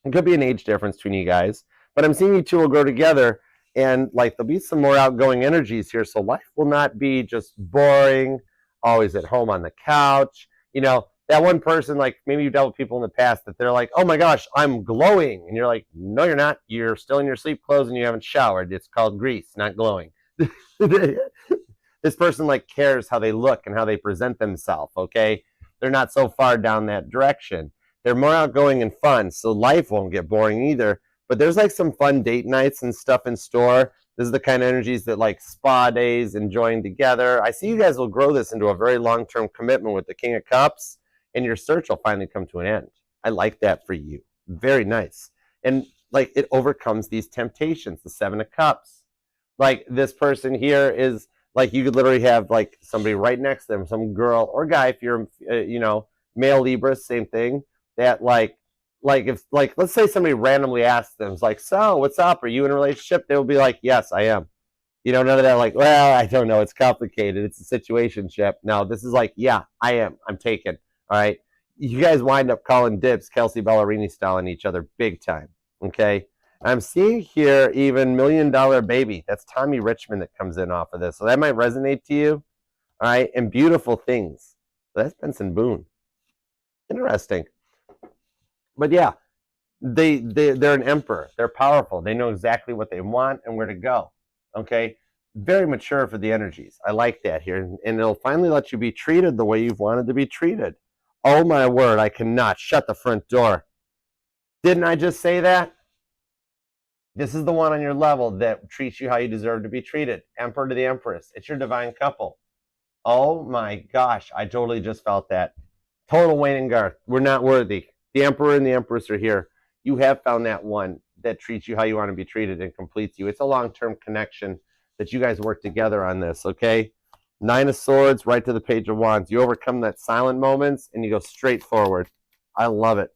it could be an age difference between you guys, but I'm seeing you two will grow together, and like there'll be some more outgoing energies here. So life will not be just boring, always at home on the couch. You know, that one person, like maybe you dealt with people in the past that they're like, oh my gosh, I'm glowing. And you're like, no, you're not. You're still in your sleep clothes and you haven't showered. It's called grease, not glowing. This person like cares how they look and how they present themselves, okay? They're not so far down that direction. They're more outgoing and fun, so life won't get boring either. But there's like some fun date nights and stuff in store. This is the kind of energies that like spa days, enjoying together. I see you guys will grow this into a very long-term commitment with the King of Cups, and your search will finally come to an end. I like that for you. Very nice. And like it overcomes these temptations, the Seven of Cups. Like this person here is like, you could literally have like somebody right next to them, some girl or guy, if you're, you know, male Libra, same thing, that like if let's say somebody randomly asks them, it's like, so what's up? Are you in a relationship? They will be like, yes, I am. You know, none of that like, well, I don't know. It's complicated. It's a situationship. No, this is like, yeah, I am. I'm taken. All right. You guys wind up calling dibs, Kelsey Ballerini style, on each other big time. Okay. I'm seeing here even $1 Million Baby. That's Tommy Richmond that comes in off of this. So that might resonate to you. All right. And Beautiful Things. So that's Benson Boone. Interesting. But yeah, they're an emperor. They're powerful. They know exactly what they want and where to go. Okay, very mature for the energies. I like that here, and it'll finally let you be treated the way you've wanted to be treated. Oh my word, I cannot shut the front door. Didn't I just say that? This is the one on your level that treats you how you deserve to be treated. Emperor to the Empress. It's your divine couple. Oh my gosh, I totally just felt that. Total Wayne and Garth. We're not worthy. The Emperor and the Empress are here. You have found that one that treats you how you want to be treated and completes you. It's a long-term connection that you guys work together on this, okay? 9 of Swords, right to the Page of Wands. You overcome that silent moments and you go straight forward. I love it.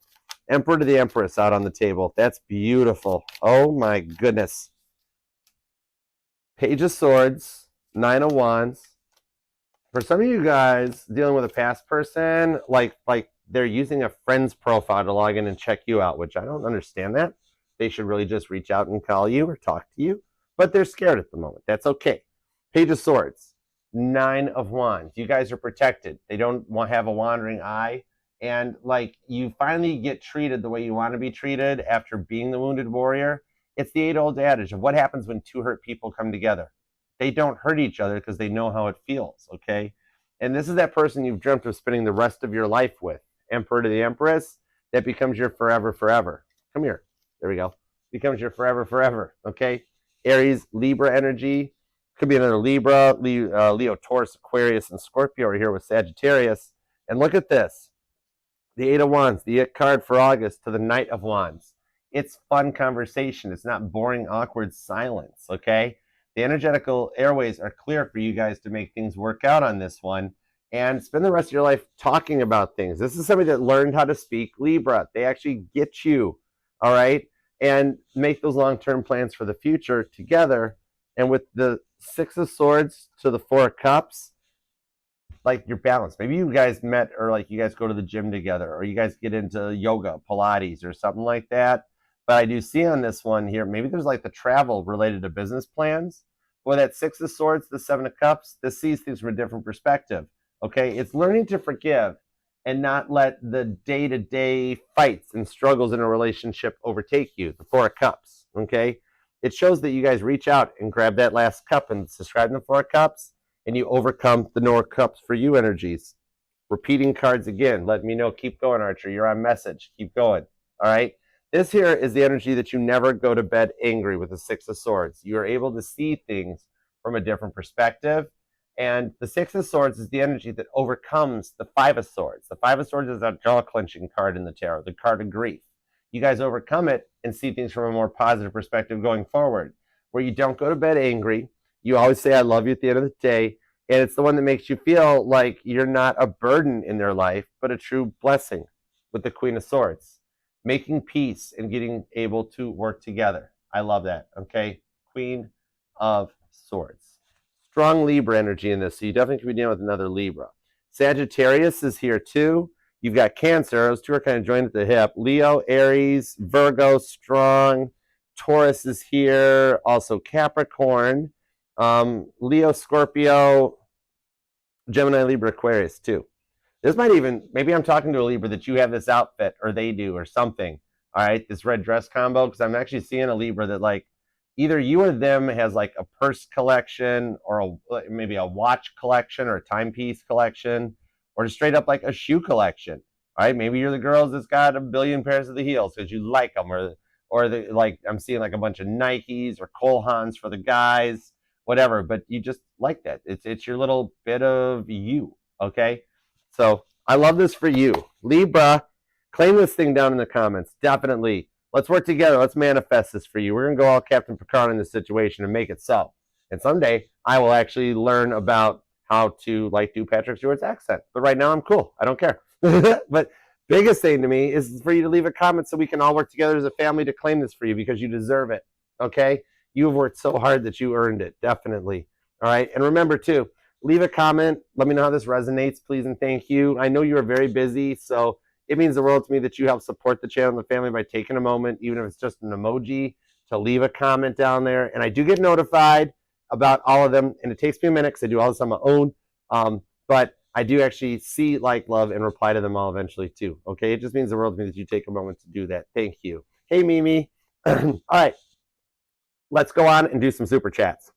Emperor to the Empress out on the table. That's beautiful. Oh my goodness. Page of Swords, 9 of Wands. For some of you guys dealing with a past person, like they're using a friend's profile to log in and check you out, which I don't understand that. They should really just reach out and call you or talk to you, but they're scared at the moment. That's okay. Page of Swords, 9 of Wands. You guys are protected. They don't have a wandering eye, and like you finally get treated the way you want to be treated after being the wounded warrior. It's the age-old adage of what happens when two hurt people come together. They don't hurt each other because they know how it feels, okay? And this is that person you've dreamt of spending the rest of your life with. Emperor to the Empress, that becomes your forever, forever. Come here. There we go. Becomes your forever, forever. Okay. Aries, Libra energy. Could be another Libra, Leo, Taurus, Aquarius, and Scorpio are here with Sagittarius. And look at this. The 8 of Wands, the it card for August, to the Knight of Wands. It's fun conversation. It's not boring, awkward silence. Okay. The energetical airways are clear for you guys to make things work out on this one. And spend the rest of your life talking about things. This is somebody that learned how to speak Libra. They actually get you, all right? And make those long-term plans for the future together. And with the 6 of Swords to the 4 of Cups, like you're balanced. Maybe you guys met, or like you guys go to the gym together, or you guys get into yoga, Pilates, or something like that. But I do see on this one here, maybe there's like the travel related to business plans. Well, that 6 of Swords, the 7 of Cups, this sees things from a different perspective. Okay, it's learning to forgive and not let the day-to-day fights and struggles in a relationship overtake you. The 4 of Cups, okay? It shows that you guys reach out and grab that last cup and subscribe to the 4 of Cups, and you overcome the Nor Cups for you energies. Repeating cards again. Let me know. Keep going, Archer. You're on message. Keep going, all right? This here is the energy that you never go to bed angry with the 6 of Swords. You are able to see things from a different perspective. And the 6 of Swords is the energy that overcomes the 5 of Swords. The 5 of Swords is a jaw-clenching card in the tarot, the card of grief. You guys overcome it and see things from a more positive perspective going forward, where you don't go to bed angry. You always say, I love you at the end of the day. And it's the one that makes you feel like you're not a burden in their life, but a true blessing with the Queen of Swords. Making peace and getting able to work together. I love that, okay? Queen of Swords. Strong Libra energy in this, so you definitely could be dealing with another Libra. Sagittarius is here too. You've got Cancer. Those two are kind of joined at the hip. Leo, Aries, Virgo, strong. Taurus is here. Also Capricorn. Leo, Scorpio, Gemini, Libra, Aquarius too. This might even, maybe I'm talking to a Libra that you have this outfit, or they do, or something. All right, this red dress combo, because I'm actually seeing a Libra that like, either you or them has like a purse collection, or maybe a watch collection, or a timepiece collection, or just straight up like a shoe collection. All right, maybe you're the girls that's got 1 billion pairs of the heels because you like them, or like I'm seeing like a bunch of Nikes or Cole Haans for the guys, whatever. But you just like that. It's your little bit of you. Okay, so I love this for you, Libra. Claim this thing down in the comments, definitely. Let's work together. Let's manifest this for you. We're going to go all Captain Picard in this situation and make it so. And someday I will actually learn about how to like do Patrick Stewart's accent. But right now I'm cool. I don't care. But Biggest thing to me is for you to leave a comment so we can all work together as a family to claim this for you because you deserve it. Okay? You have worked so hard that you earned it. Definitely. All right. And remember, too, leave a comment. Let me know how this resonates, please, and thank you. I know you are very busy, so it means the world to me that you help support the channel and the family by taking a moment, even if it's just an emoji, to leave a comment down there. And I do get notified about all of them, and it takes me a minute because I do all this on my own. But I do actually see, like, love, and reply to them all eventually, too. Okay? It just means the world to me that you take a moment to do that. Thank you. Hey, Mimi. All right. Let's go on and do some super chats.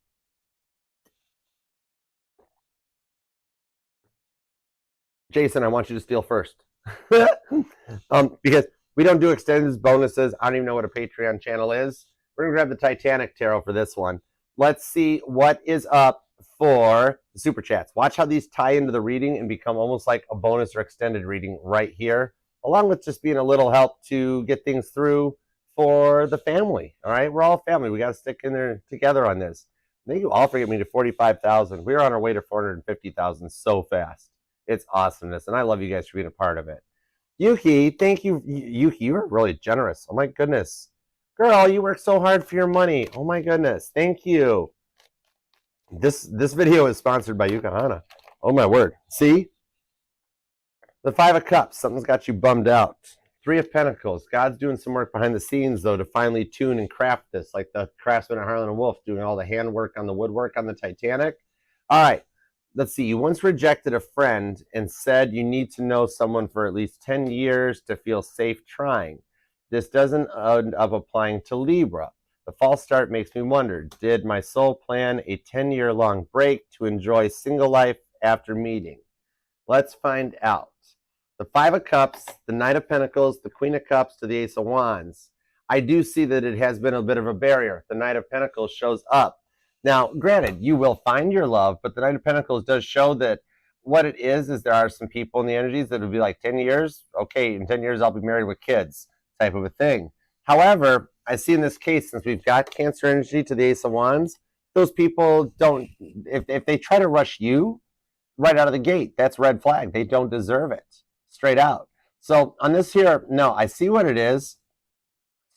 Jason, I want you to steal first. Because we don't do extended bonuses. I don't even know what a Patreon channel is. We're going to grab the Titanic Tarot for this one. Let's see what is up for the super chats. Watch how these tie into the reading and become almost like a bonus or extended reading right here, along with just being a little help to get things through for the family. All right, we're all family. We got to stick in there together on this. Thank you all for getting me to 45,000. We're on our way to 450,000 so fast. It's awesomeness, and I love you guys for being a part of it. Yuki, thank you. Yuki, you are really generous. Oh my goodness. Girl, you work so hard for your money. Oh my goodness. Thank you. This video is sponsored by Yukahana. Oh my word. See? The Five of Cups. Something's got you bummed out. Three of Pentacles. God's doing some work behind the scenes, though, to finally tune and craft this, like the craftsman at Harlan and Wolff doing all the handwork on the woodwork on the Titanic. All right. Let's see. You once rejected a friend and said you need to know someone for at least 10 years to feel safe trying. This doesn't end up applying to Libra. The false start makes me wonder, did my soul plan a 10-year-long break to enjoy single life after meeting? Let's find out. The Five of Cups, the Knight of Pentacles, the Queen of Cups to the Ace of Wands. I do see that it has been a bit of a barrier. The Knight of Pentacles shows up. Now, granted, you will find your love, but the Knight of Pentacles does show that what it is there are some people in the energies that would be like 10 years. Okay, in 10 years, I'll be married with kids type of a thing. However, I see in this case, since we've got Cancer energy to the Ace of Wands, those people don't, if they try to rush you right out of the gate, that's red flag. They don't deserve it, straight out. So on this here, no, I see what it is.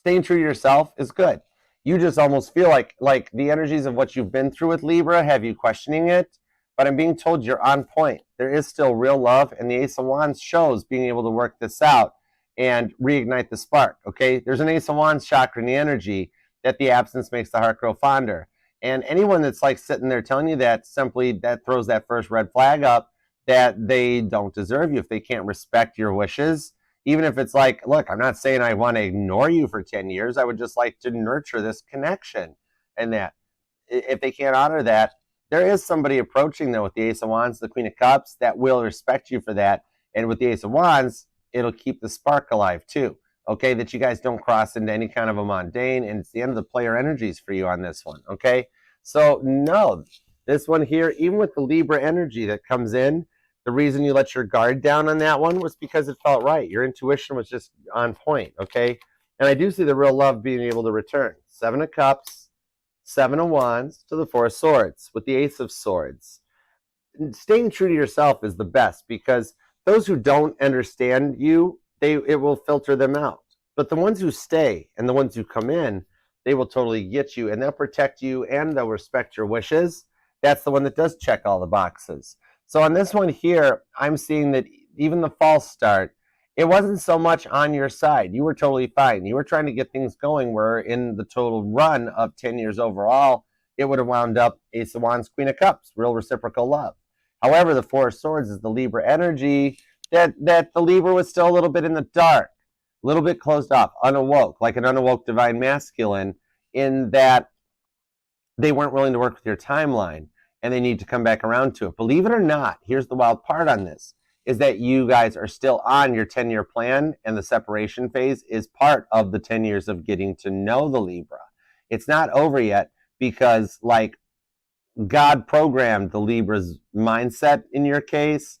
Staying true to yourself is good. You just almost feel like the energies of what you've been through with Libra have you questioning it, but I'm being told you're on point. There is still real love, and the Ace of Wands shows being able to work this out and reignite the spark, okay? There's an Ace of Wands chakra in the energy that the absence makes the heart grow fonder. And anyone that's like sitting there telling you that, simply that throws that first red flag up that they don't deserve you if they can't respect your wishes. Even if it's like, look, I'm not saying I want to ignore you for 10 years. I would just like to nurture this connection. And that if they can't honor that, there is somebody approaching them with the Ace of Wands, the Queen of Cups, that will respect you for that. And with the Ace of Wands, it'll keep the spark alive too. Okay, that you guys don't cross into any kind of a mundane. And it's the end of the player energies for you on this one. Okay, so no, this one here, even with the Libra energy that comes in, the reason you let your guard down on that one was because it felt right. Your intuition was just on point, okay? And I do see the real love being able to return. Seven of Cups, Seven of Wands to the Four of Swords with the Ace of Swords. Staying true to yourself is the best because those who don't understand you, it will filter them out. But the ones who stay and the ones who come in, they will totally get you and they'll protect you and they'll respect your wishes. That's the one that does check all the boxes. So on this one here, I'm seeing that even the false start, it wasn't so much on your side. You were totally fine. You were trying to get things going where in the total run of 10 years overall, it would have wound up Ace of Wands, Queen of Cups, real reciprocal love. However, the Four of Swords is the Libra energy that the Libra was still a little bit in the dark, a little bit closed off, unawoke, like an unawoke divine masculine, in that they weren't willing to work with your timeline. And they need to come back around to it. Believe it or not, here's the wild part on this, is that you guys are still on your 10-year plan, and the separation phase is part of the 10 years of getting to know the Libra. It's not over yet because, like, God programmed the Libra's mindset in your case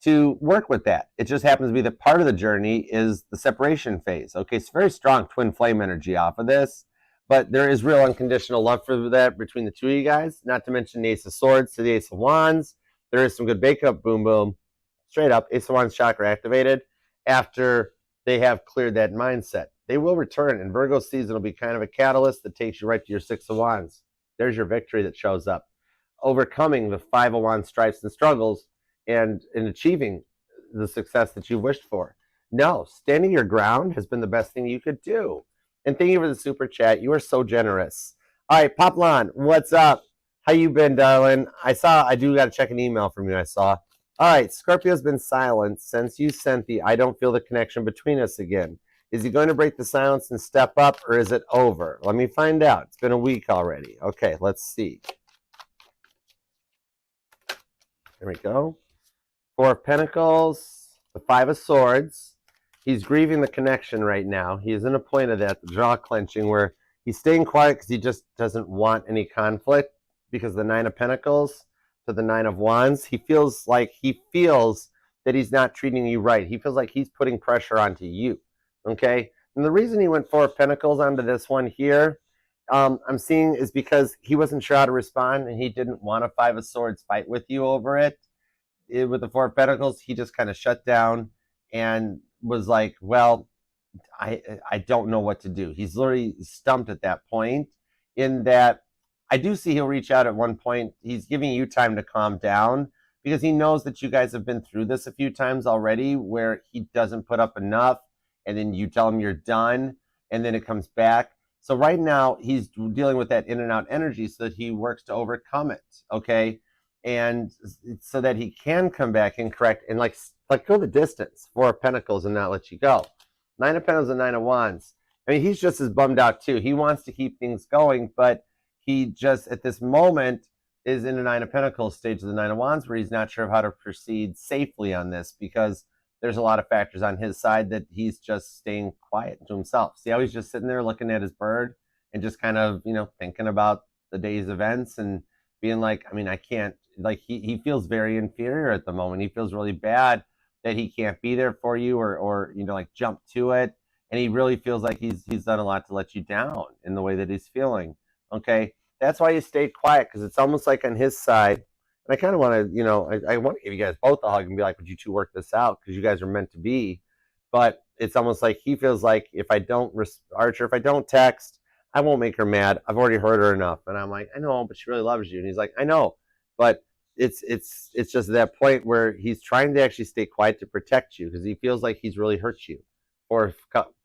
to work with that. It just happens to be that part of the journey is the separation phase. Okay, it's very strong twin flame energy off of this. But there is real unconditional love for that between the two of you guys, not to mention the Ace of Swords to the Ace of Wands. There is some good makeup, boom, boom. Straight up, Ace of Wands chakra activated. after they have cleared that mindset. They will return, and Virgo season will be kind of a catalyst that takes you right to your Six of Wands. There's your victory that shows up. Overcoming the Five of Wands strifes and struggles and in achieving the success that you wished for. No, standing your ground has been the best thing you could do. And thank you for the super chat. You are so generous. All right, Poplan, what's up? How you been, darling? I do got to check an email from you, I saw. All right, Scorpio's been silent since you sent the I don't feel the connection between us again. Is he going to break the silence and step up, or is it over? Let me find out. It's been a week already. Okay, let's see. There we go. Four of Pentacles, the Five of Swords. He's grieving the connection right now. He is in a point of that, the jaw clenching, where he's staying quiet because he just doesn't want any conflict, because the Nine of Pentacles to the Nine of Wands, he feels that he's not treating you right. He feels like he's putting pressure onto you, okay? And the reason he went Four of Pentacles onto this one here, I'm seeing, is because he wasn't sure how to respond, and he didn't want a Five of Swords fight with you over it. With the Four of Pentacles, he just kind of shut down and was like, well, I don't know what to do. He's literally stumped at that point, in that I do see he'll reach out at one point. He's giving you time to calm down because he knows that you guys have been through this a few times already, where he doesn't put up enough and then you tell him you're done and then it comes back. So right now he's dealing with that in and out energy so that he works to overcome it, okay? And so that he can come back and correct and like go the distance. Four of Pentacles and not let you go. Nine of Pentacles and Nine of Wands. I mean, he's just as bummed out too. He wants to keep things going, but he just at this moment is in the Nine of Pentacles stage of the Nine of Wands, where he's not sure of how to proceed safely on this, because there's a lot of factors on his side that he's just staying quiet to himself. See how he's just sitting there looking at his bird and just kind of, thinking about the day's events and being like, I mean, I can't, like, he feels very inferior at the moment. He feels really bad that he can't be there for you or like jump to it. And he really feels like he's done a lot to let you down in the way that he's feeling. Okay, that's why he stayed quiet, because it's almost like on his side. And I kind of want to, I want to give you guys both a hug and be like, would you two work this out? Because you guys are meant to be. But it's almost like he feels like if I don't, Archer, if I don't text, I won't make her mad. I've already hurt her enough. And I'm like, I know, but she really loves you. And he's like, I know, but it's just that point where he's trying to actually stay quiet to protect you, because he feels like he's really hurt you. Four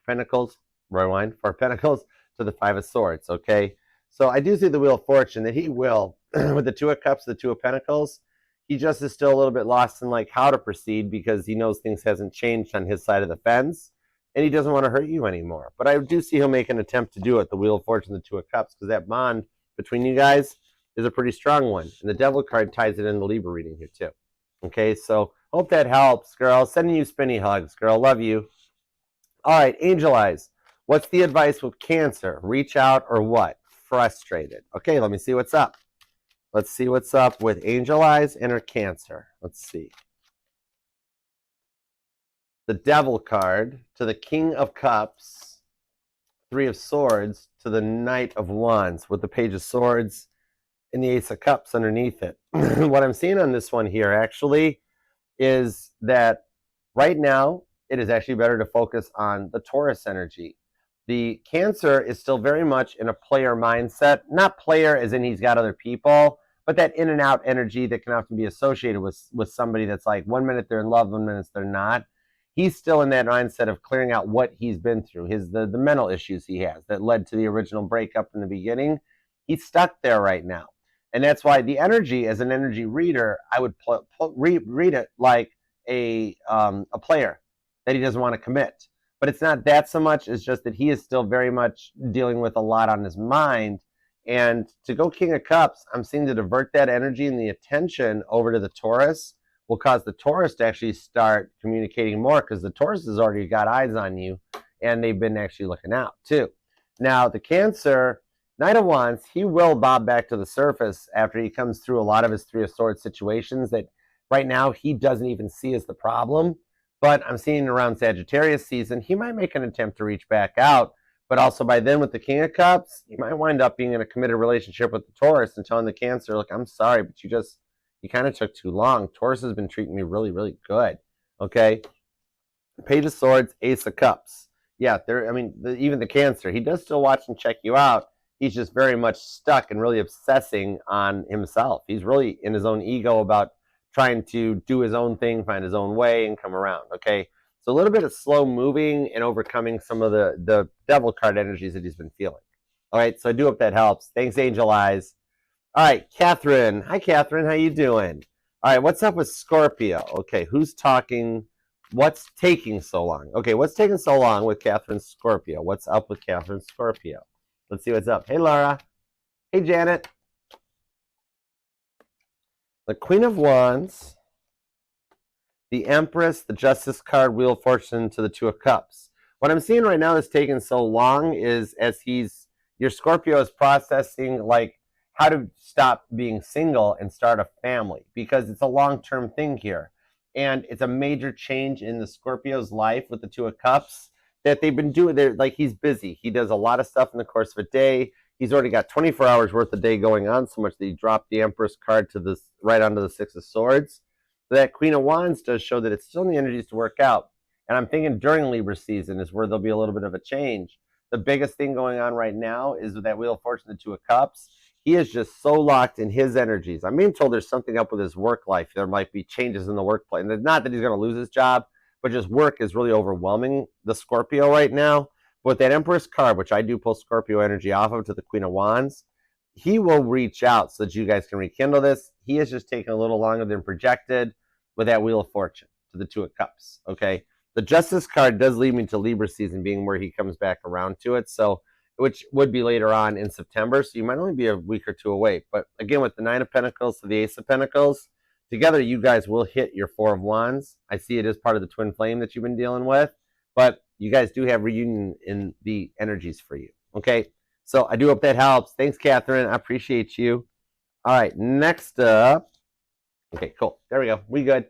Pentacles, rewind, Four Pentacles to the Five of Swords, okay? So I do see the Wheel of Fortune that he will, with the Two of Cups, the Two of Pentacles, he just is still a little bit lost in like how to proceed, because he knows things hasn't changed on his side of the fence, and he doesn't want to hurt you anymore. But I do see he'll make an attempt to do it, the Wheel of Fortune, the Two of Cups, because that bond between you guys is a pretty strong one. And the Devil card ties it in the Libra reading here too. Okay, so hope that helps, girl. Sending you spinny hugs, girl. Love you. All right, Angel Eyes. What's the advice with Cancer? Reach out or what? Frustrated. Okay, let me see what's up. Let's see what's up with Angel Eyes and her Cancer. Let's see. The Devil card to the King of Cups, Three of Swords to the Knight of Wands, with the Page of Swords and the Ace of Cups underneath it. What I'm seeing on this one here actually is that right now it is actually better to focus on the Taurus energy. The Cancer is still very much in a player mindset, not player as in he's got other people, but that in and out energy that can often be associated with somebody that's like 1 minute they're in love, 1 minute they're not. He's still in that mindset of clearing out what he's been through, the mental issues he has that led to the original breakup in the beginning. He's stuck there right now. And that's why the energy, as an energy reader, I would read it like a player that he doesn't want to commit. But it's not that so much, it's just that he is still very much dealing with a lot on his mind. And to go King of Cups, I'm seeing to divert that energy and the attention over to the Taurus will cause the Taurus to actually start communicating more, because the Taurus has already got eyes on you and they've been actually looking out too. Now, the Cancer, Knight of Wands, he will bob back to the surface after he comes through a lot of his Three of Swords situations that right now he doesn't even see as the problem. But I'm seeing around Sagittarius season, he might make an attempt to reach back out. But also by then with the King of Cups, you might wind up being in a committed relationship with the Taurus and telling the Cancer, look, I'm sorry, but you kind of took too long. Taurus has been treating me really, really good. Okay? Page of Swords, Ace of Cups. Yeah, even the Cancer, he does still watch and check you out. He's just very much stuck and really obsessing on himself. He's really in his own ego about trying to do his own thing, find his own way, and come around, okay? So a little bit of slow moving and overcoming some of the devil card energies that he's been feeling. All right, so I do hope that helps. Thanks, Angel Eyes. All right, Catherine. Hi, Catherine. How you doing? All right, what's up with Scorpio? Okay, who's talking? What's taking so long? Okay, what's taking so long with Catherine Scorpio? What's up with Catherine Scorpio? Let's see what's up. Hey, Laura. Hey, Janet. The Queen of Wands, the Empress, the Justice card, Wheel of Fortune to the Two of Cups. What I'm seeing right now that's taking so long is as your Scorpio is processing like how to stop being single and start a family, because it's a long-term thing here. And it's a major change in the Scorpio's life with the Two of Cups that they've been doing. Like, he's busy. He does a lot of stuff in the course of a day. He's already got 24 hours worth of day going on, so much that he dropped the Empress card to this right onto the Six of Swords. So that Queen of Wands does show that it's still in the energies to work out. And I'm thinking during Libra season is where there'll be a little bit of a change. The biggest thing going on right now is with that Wheel of Fortune, the Two of Cups. He is just so locked in his energies. I'm being told there's something up with his work life. There might be changes in the workplace. And it's not that he's going to lose his job, but just work is really overwhelming the Scorpio right now. But that Empress card, which I do pull Scorpio energy off of to the Queen of Wands, he will reach out so that you guys can rekindle this. He is just taking a little longer than projected with that Wheel of Fortune to the Two of Cups, okay? The Justice card does lead me to Libra season being where he comes back around to it. So, which would be later on in September. So you might only be a week or two away. But again, with the Nine of Pentacles to the Ace of Pentacles, together you guys will hit your Four of Wands. I see it as part of the twin flame that you've been dealing with. But you guys do have reunion in the energies for you. Okay? So I do hope that helps. Thanks, Catherine. I appreciate you. All right, next up. Okay, cool. There we go. We good.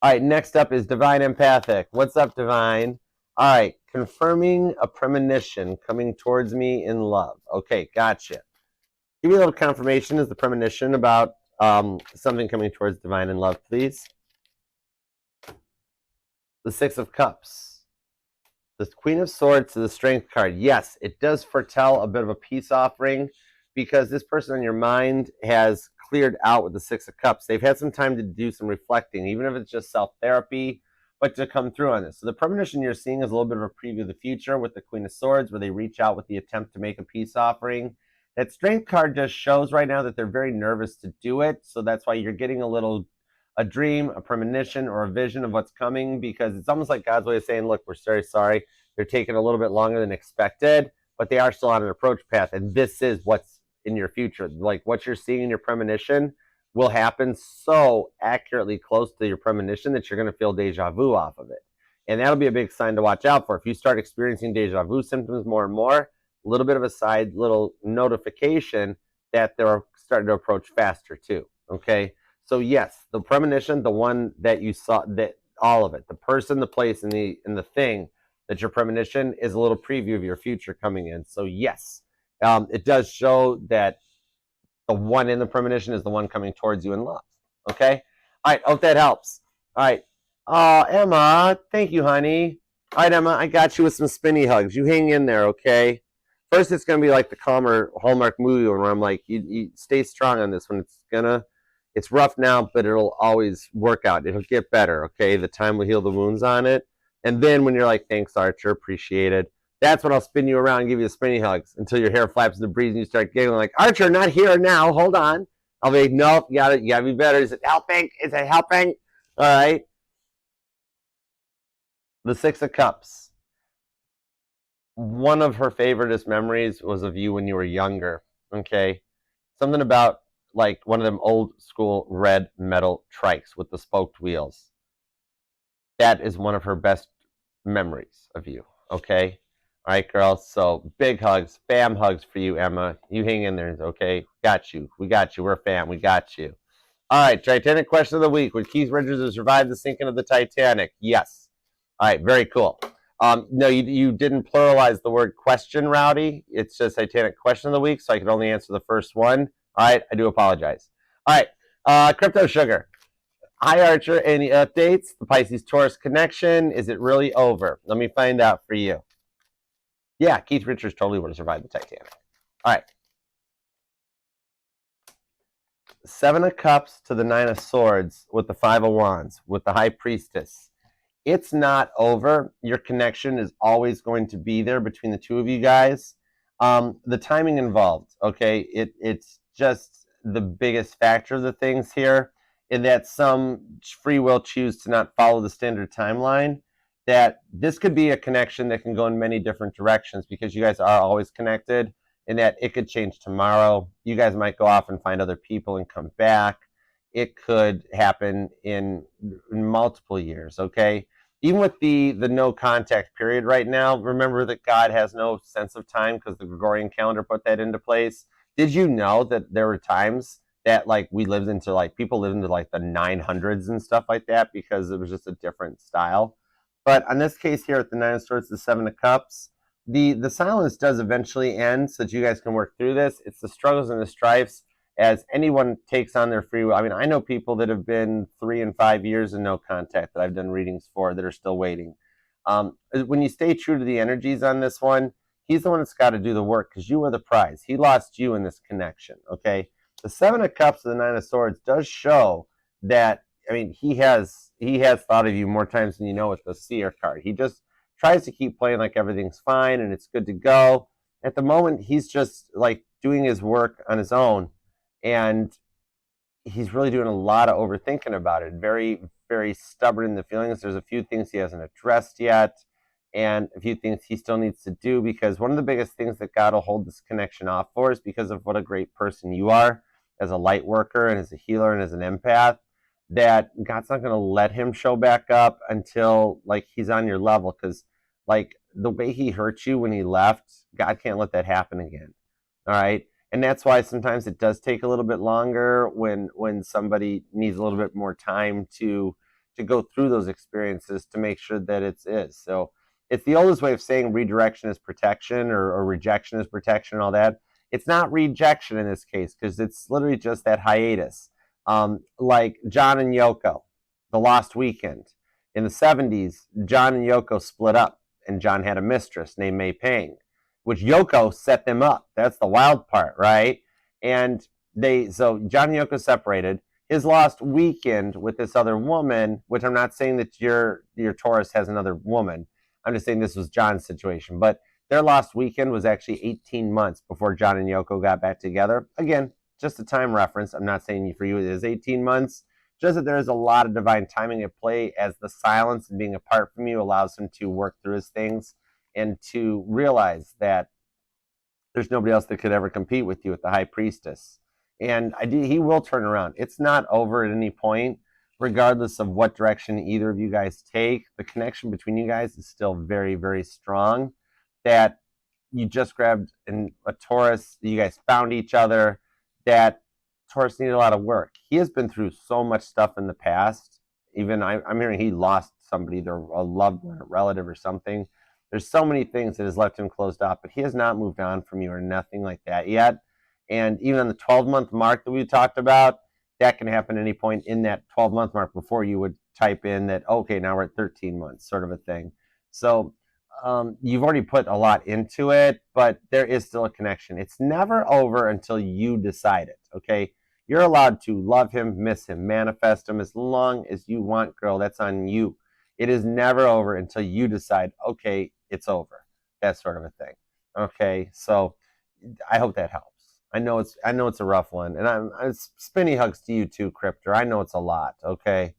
All right, next up is Divine Empathic. What's up, Divine? All right, confirming a premonition coming towards me in love. Okay, gotcha. Give me a little confirmation. Is the premonition about something coming towards Divine in love, please? The Six of Cups. The Queen of Swords to the Strength card. Yes, it does foretell a bit of a peace offering because this person in your mind has cleared out with the Six of Cups. They've had some time to do some reflecting, even if it's just self-therapy, but to come through on this. So the premonition you're seeing is a little bit of a preview of the future with the Queen of Swords, where they reach out with the attempt to make a peace offering. That Strength card just shows right now that they're very nervous to do it. So that's why you're getting a dream, a premonition, or a vision of what's coming, because it's almost like God's way of saying, look, we're very sorry. They're taking a little bit longer than expected, but they are still on an approach path. And this is what's in your future. Like what you're seeing in your premonition will happen so accurately close to your premonition that you're going to feel deja vu off of it. And that'll be a big sign to watch out for. If you start experiencing deja vu symptoms more and more, a little bit of a side little notification that they're starting to approach faster too, okay? So yes, the premonition, the one that you saw, that all of it, the person, the place, and the thing, that your premonition is a little preview of your future coming in. So yes, it does show that the one in the premonition is the one coming towards you in love. Okay? All right, hope that helps. All right. Emma, thank you, honey. All right, Emma, I got you with some spinny hugs. You hang in there, okay? First, it's going to be like the calmer Hallmark movie where I'm like, you stay strong on this one. It's rough now, but it'll always work out. It'll get better, okay? The time will heal the wounds on it. And then when you're like, thanks, Archer, appreciate it, that's when I'll spin you around and give you the spinny hugs until your hair flaps in the breeze and you start giggling like, Archer, not here now. Hold on. I'll be like, nope, you gotta be better. Is it helping? Is it helping? All right. The Six of Cups. One of her favoriteest memories was of you when you were younger. Okay. Something about like one of them old school red metal trikes with the spoked wheels. That is one of her best memories of you. Okay. All right, girls. So big hugs, fam hugs for you, Emma. You hang in there, okay? Got you. We got you. We're fam. We got you. All right, Titanic question of the week. Would Keith Richards have survived the sinking of the Titanic? Yes. All right, very cool. No, you didn't pluralize the word question, Rowdy. It's just Titanic question of the week, so I can only answer the first one. All right, I do apologize. All right, Crypto Sugar. Hi, Archer. Any updates? The Pisces-Taurus connection, is it really over? Let me find out for you. Yeah, Keith Richards totally would have survived the Titanic. All right. Seven of Cups to the Nine of Swords with the Five of Wands, with the High Priestess. It's not over. Your connection is always going to be there between the two of you guys. The timing involved, okay, it's just the biggest factor of the things here, in that some free will choose to not follow the standard timeline, that this could be a connection that can go in many different directions because you guys are always connected, and that it could change tomorrow. You guys might go off and find other people and come back. It could happen in multiple years, okay? Even with the no contact period right now, remember that God has no sense of time because the Gregorian calendar put that into place. Did you know that there were times that like we lived into like people lived into like the 900s and stuff like that because it was just a different style? But on this case here at the Nine of Swords, the Seven of Cups, the silence does eventually end so that you guys can work through this. It's the struggles and the strifes as anyone takes on their free will. I mean, I know people that have been 3 and 5 years in no contact that I've done readings for that are still waiting. When you stay true to the energies on this one, he's the one that's got to do the work because you are the prize. He lost you in this connection, okay? The Seven of Cups and the Nine of Swords does show that, I mean, he has thought of you more times than you know with the Seer card. He just tries to keep playing like everything's fine and it's good to go. At the moment, he's just like doing his work on his own, and he's really doing a lot of overthinking about it. Very, very stubborn in the feelings. There's a few things he hasn't addressed yet, and a few things he still needs to do, because one of the biggest things that God will hold this connection off for is because of what a great person you are as a light worker and as a healer and as an empath, that God's not going to let him show back up until like he's on your level, because like the way he hurt you when he left, God can't let that happen again. All right. And that's why sometimes it does take a little bit longer when somebody needs a little bit more time to go through those experiences to make sure that it is. So it's the oldest way of saying redirection is protection, or rejection is protection and all that. It's not rejection in this case because it's literally just that hiatus. Like John and Yoko, The Lost Weekend. In the 70s, John and Yoko split up, and John had a mistress named May Pang, which Yoko set them up. That's the wild part, right? And so John and Yoko separated. His lost weekend with this other woman, which I'm not saying that your Taurus has another woman. I'm just saying this was John's situation. But their lost weekend was actually 18 months before John and Yoko got back together. Again, just a time reference. I'm not saying for you it is 18 months. Just that there is a lot of divine timing at play, as the silence and being apart from you allows him to work through his things and to realize that there's nobody else that could ever compete with you with the High Priestess. And he will turn around. It's not over at any point, regardless of what direction either of you guys take. The connection between you guys is still very, very strong. That you just grabbed a Taurus, you guys found each other, that Taurus needed a lot of work. He has been through so much stuff in the past. Even I'm hearing he lost somebody, a loved one, a relative or something. There's so many things that has left him closed off, but he has not moved on from you or nothing like that yet. And even on the 12-month mark that we talked about, that can happen at any point in that 12-month mark before you would type in that, okay, now we're at 13 months, sort of a thing. So you've already put a lot into it, but there is still a connection. It's never over until you decide it, okay? You're allowed to love him, miss him, manifest him as long as you want, girl. That's on you. It is never over until you decide, okay, it's over. That sort of a thing. Okay, so I hope that helps. I know it's a rough one, and I'm spinny hugs to you too, Cryptor. I know it's a lot. Okay.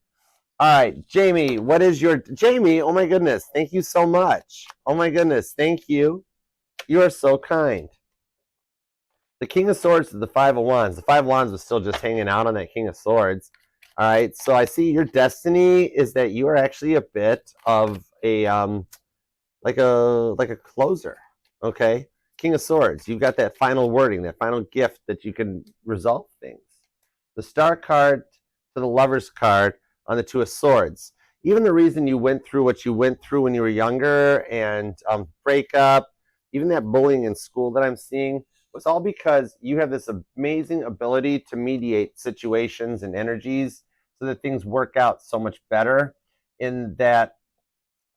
All right, Jamie. What is your Jamie? Oh my goodness! Thank you so much. Oh my goodness! Thank you. You are so kind. The King of Swords to the Five of Wands. The Five of Wands was still just hanging out on that King of Swords. All right, so I see your destiny is that you are actually a bit of a like a closer. Okay, King of Swords. You've got that final wording, that final gift that you can resolve things. The Star card to the Lover's card on the Two of Swords. Even the reason you went through what you went through when you were younger and breakup, even that bullying in school that I'm seeing, was all because you have this amazing ability to mediate situations and energies so that things work out so much better, in that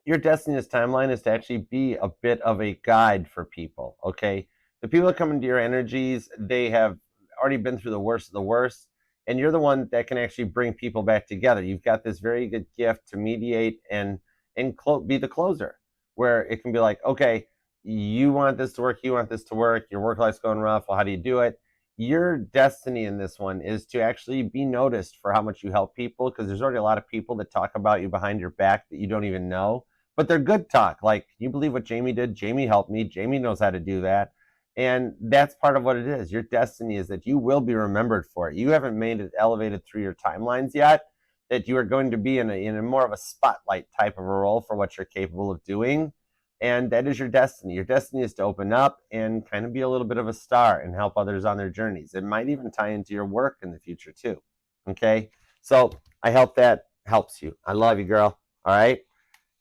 your destiny's timeline is to actually be a bit of a guide for people, okay? The people that come into your energies, they have already been through the worst of the worst, and you're the one that can actually bring people back together. You've got this very good gift to mediate and be the closer, where it can be like, okay, you want this to work, you want this to work, your work life's going rough, well, how do you do it? Your destiny in this one is to actually be noticed for how much you help people, because there's already a lot of people that talk about you behind your back that you don't even know, but they're good talk. Like, can you believe what Jamie did? Jamie helped me. Jamie knows how to do that. And that's part of what it is. Your destiny is that you will be remembered for it. You haven't made it elevated through your timelines yet, that you are going to be in a more of a spotlight type of a role for what you're capable of doing. And that is your destiny. Your destiny is to open up and kind of be a little bit of a star and help others on their journeys. It might even tie into your work in the future too. Okay? So I hope that helps you. I love you, girl. All right?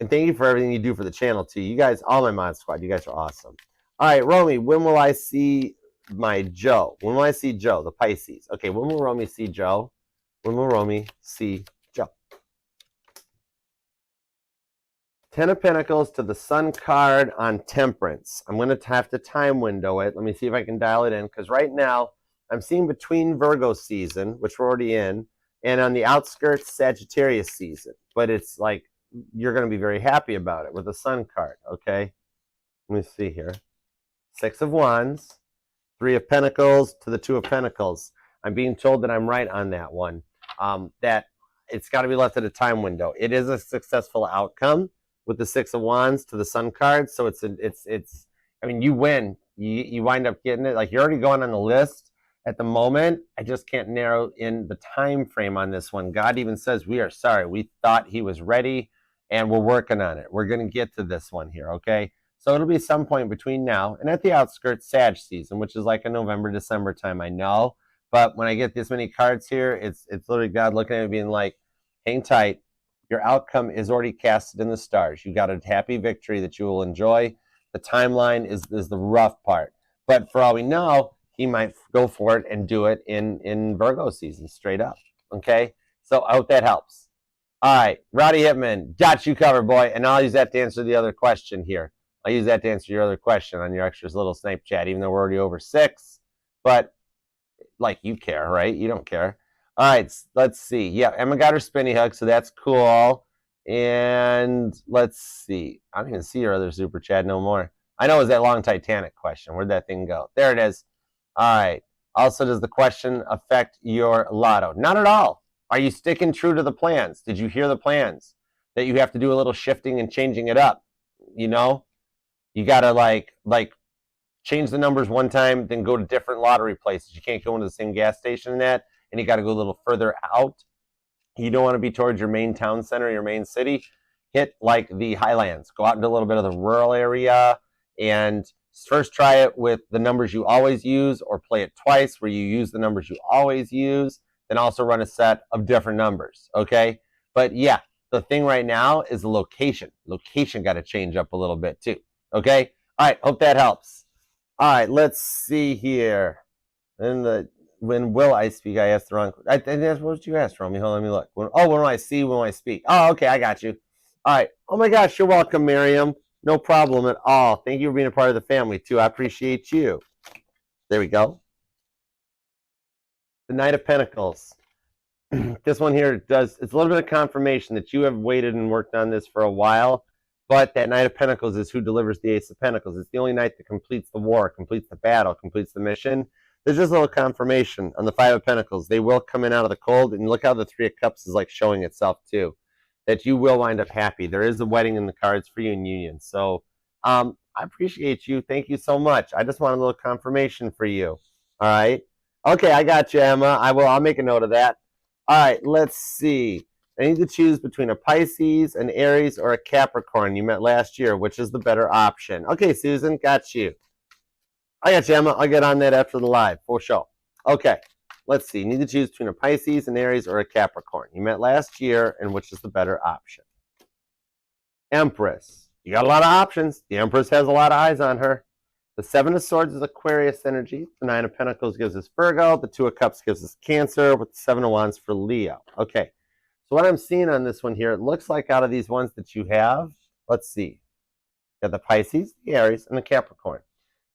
And thank you for everything you do for the channel too. You guys, all my mod squad, you guys are awesome. All right, Romy, when will I see my Joe? When will I see Joe, the Pisces? Okay, when will Romy see Joe? When will Romy see Joe? 10 of Pentacles to the Sun card on Temperance. I'm going to have to time window it. Let me see if I can dial it in, because right now I'm seeing between Virgo season, which we're already in, and on the outskirts Sagittarius season. But it's like you're going to be very happy about it with the Sun card, okay? Let me see here. 6 of Wands, 3 of Pentacles to the 2 of Pentacles. I'm being told that I'm right on that one, that it's got to be left at a time window. It is a successful outcome with the 6 of Wands to the Sun card. So it's I mean, you win. You wind up getting it. Like, you're already going on the list at the moment. I just can't narrow in the time frame on this one. God even says, we are sorry. We thought he was ready, and we're working on it. We're going to get to this one here, okay? So it'll be some point between now and at the outskirts Sag season, which is like a November, December time, I know. But when I get this many cards here, it's literally God looking at me being like, hang tight. Your outcome is already casted in the stars. You got a happy victory that you will enjoy. The timeline is the rough part. But for all we know, he might go for it and do it in Virgo season straight up, okay? So I hope that helps. All right, Rowdy Hitman, got you covered, boy. And I'll use that to answer the other question here. I'll use that to answer your other question on your extras little snipe chat, even though we're already over 6. But, like, you care, right? You don't care. All right, let's see. Yeah, Emma got her spinny hook, so that's cool. And let's see. I don't even see your other super chat no more. I know it was that long Titanic question. Where'd that thing go? There it is. All right. Also, does the question affect your lotto? Not at all. Are you sticking true to the plans? Did you hear the plans? That you have to do a little shifting and changing it up, you know? You got to like change the numbers one time, then go to different lottery places. You can't go into the same gas station and that, and you got to go a little further out. You don't want to be towards your main town center, your main city. Hit like the highlands. Go out into a little bit of the rural area and first try it with the numbers you always use, or play it twice where you use the numbers you always use, then also run a set of different numbers, okay? But yeah, the thing right now is the location. Location got to change up a little bit too. Okay? All right, hope that helps. All right, let's see here. When will I speak? I asked the wrong. I think that's what you asked, Romy. Hold on, let me look. When will I see? When will I speak? Oh, okay, I got you. All right. Oh my gosh, you're welcome, Miriam. No problem at all. Thank you for being a part of the family too. I appreciate you. There we go. The Knight of Pentacles. This one here it's a little bit of confirmation that you have waited and worked on this for a while. But that Knight of Pentacles is who delivers the Ace of Pentacles. It's the only knight that completes the war, completes the battle, completes the mission. There's just a little confirmation on the 5 of Pentacles. They will come in out of the cold. And look how the 3 of Cups is like showing itself too. That you will wind up happy. There is a wedding in the cards for you in union. So I appreciate you. Thank you so much. I just want a little confirmation for you. All right. Okay, I got you, Emma. I'll make a note of that. All right, let's see. I need to choose between a Pisces, an Aries, or a Capricorn you met last year. Which is the better option? Okay, Susan, got you. I got you, Emma. I'll get on that after the live, for sure. Okay, let's see. You need to choose between a Pisces, an Aries, or a Capricorn. You met last year, and which is the better option? Empress. You got a lot of options. The Empress has a lot of eyes on her. The 7 of Swords is Aquarius energy. The 9 of Pentacles gives us Virgo. The 2 of Cups gives us Cancer, with the 7 of Wands for Leo. Okay. So what I'm seeing on this one here, it looks like out of these ones that you have, let's see, you got the Pisces, the Aries, and the Capricorn.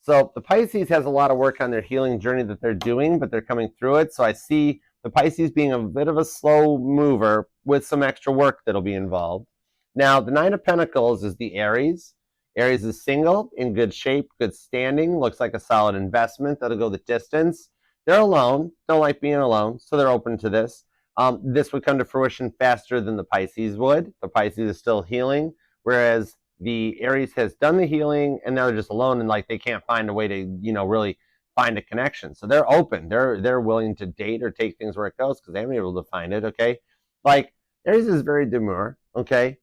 So the Pisces has a lot of work on their healing journey that they're doing, but they're coming through it. So I see the Pisces being a bit of a slow mover with some extra work that'll be involved. Now, the Nine of Pentacles is the Aries. Aries is single, in good shape, good standing, looks like a solid investment that'll go the distance. They're alone, don't like being alone, so they're open to this. This would come to fruition faster than the Pisces would. The Pisces is still healing, whereas the Aries has done the healing and they're just alone and like they can't find a way to, really find a connection. So they're open. They're willing to date or take things where it goes because they haven't been able to find it, okay? Like Aries is very demure, okay?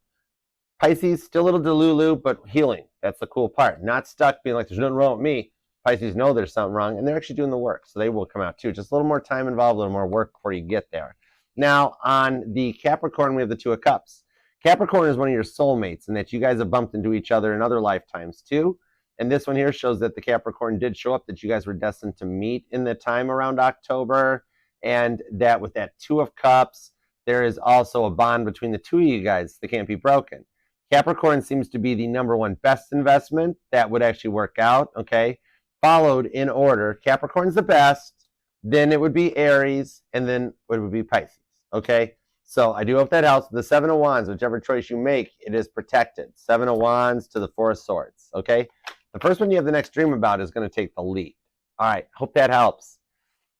Pisces, still a little delulu, but healing. That's the cool part. Not stuck being like, there's nothing wrong with me. Pisces know there's something wrong, and they're actually doing the work, so they will come out too. Just a little more time involved, a little more work before you get there. Now, on the Capricorn, we have the Two of Cups. Capricorn is one of your soulmates, and that you guys have bumped into each other in other lifetimes too. And this one here shows that the Capricorn did show up, that you guys were destined to meet in the time around October, and that with that Two of Cups, there is also a bond between the two of you guys that can't be broken. Capricorn seems to be the #1 best investment that would actually work out, okay? Followed in order, Capricorn's the best, then it would be Aries, and then it would be Pisces, okay? So I do hope that helps. The Seven of Wands, whichever choice you make, it is protected. Seven of Wands to the Four of Swords, okay? The first one you have the next dream about is going to take the lead. All right, hope that helps.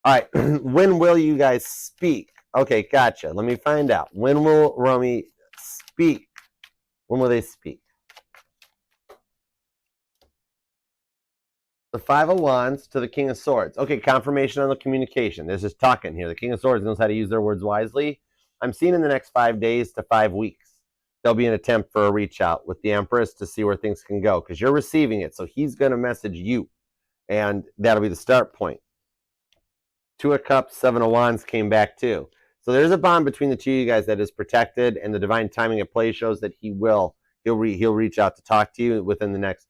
All right, when will you guys speak? Okay, gotcha. Let me find out. When will Romy speak? When will they speak? The Five of Wands to the King of Swords. Okay, confirmation on the communication. This is talking here. The King of Swords knows how to use their words wisely. I'm seeing in the next 5 days to 5 weeks, there'll be an attempt for a reach out with the Empress to see where things can go, because you're receiving it. So he's going to message you, and that'll be the start point. Two of Cups, Seven of Wands came back too. So there's a bond between the two of you guys that is protected, and the divine timing at play shows that he'll reach out to talk to you within the next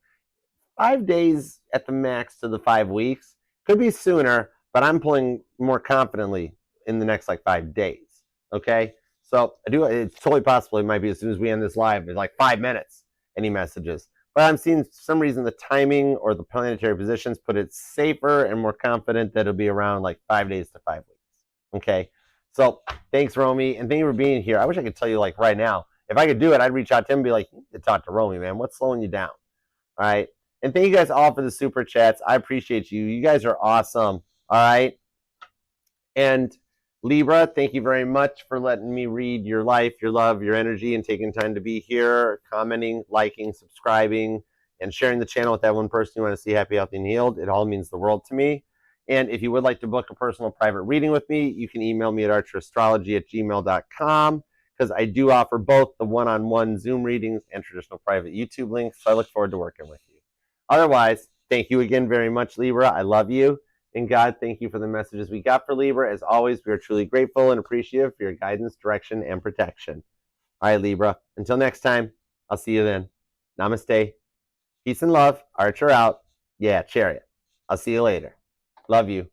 5 days at the max to the 5 weeks. Could be sooner, but I'm pulling more confidently in the next 5 days. Okay, so it's totally possible it might be as soon as we end this live, it's 5 minutes, any messages. But I'm seeing for some reason the timing or the planetary positions put it safer and more confident that it'll be around 5 days to 5 weeks. Okay, so thanks, Romy, and thank you for being here. I wish I could tell you right now. If I could do it, I'd reach out to him and be like, you need to talk to Romy, man. What's slowing you down? All right, and thank you guys all for the super chats. I appreciate you. You guys are awesome. All right, and Libra, thank you very much for letting me read your life, your love, your energy, and taking time to be here, commenting, liking, subscribing, and sharing the channel with that one person you want to see happy, healthy, and healed. It all means the world to me. And if you would like to book a personal private reading with me, you can email me at archerastrology@gmail.com, because I do offer both the one-on-one Zoom readings and traditional private YouTube links. So I look forward to working with you. Otherwise, thank you again very much, Libra. I love you. And God, thank you for the messages we got for Libra. As always, we are truly grateful and appreciative for your guidance, direction, and protection. All right, Libra. Until next time, I'll see you then. Namaste. Peace and love. Archer out. Yeah, Chariot. I'll see you later. Love you.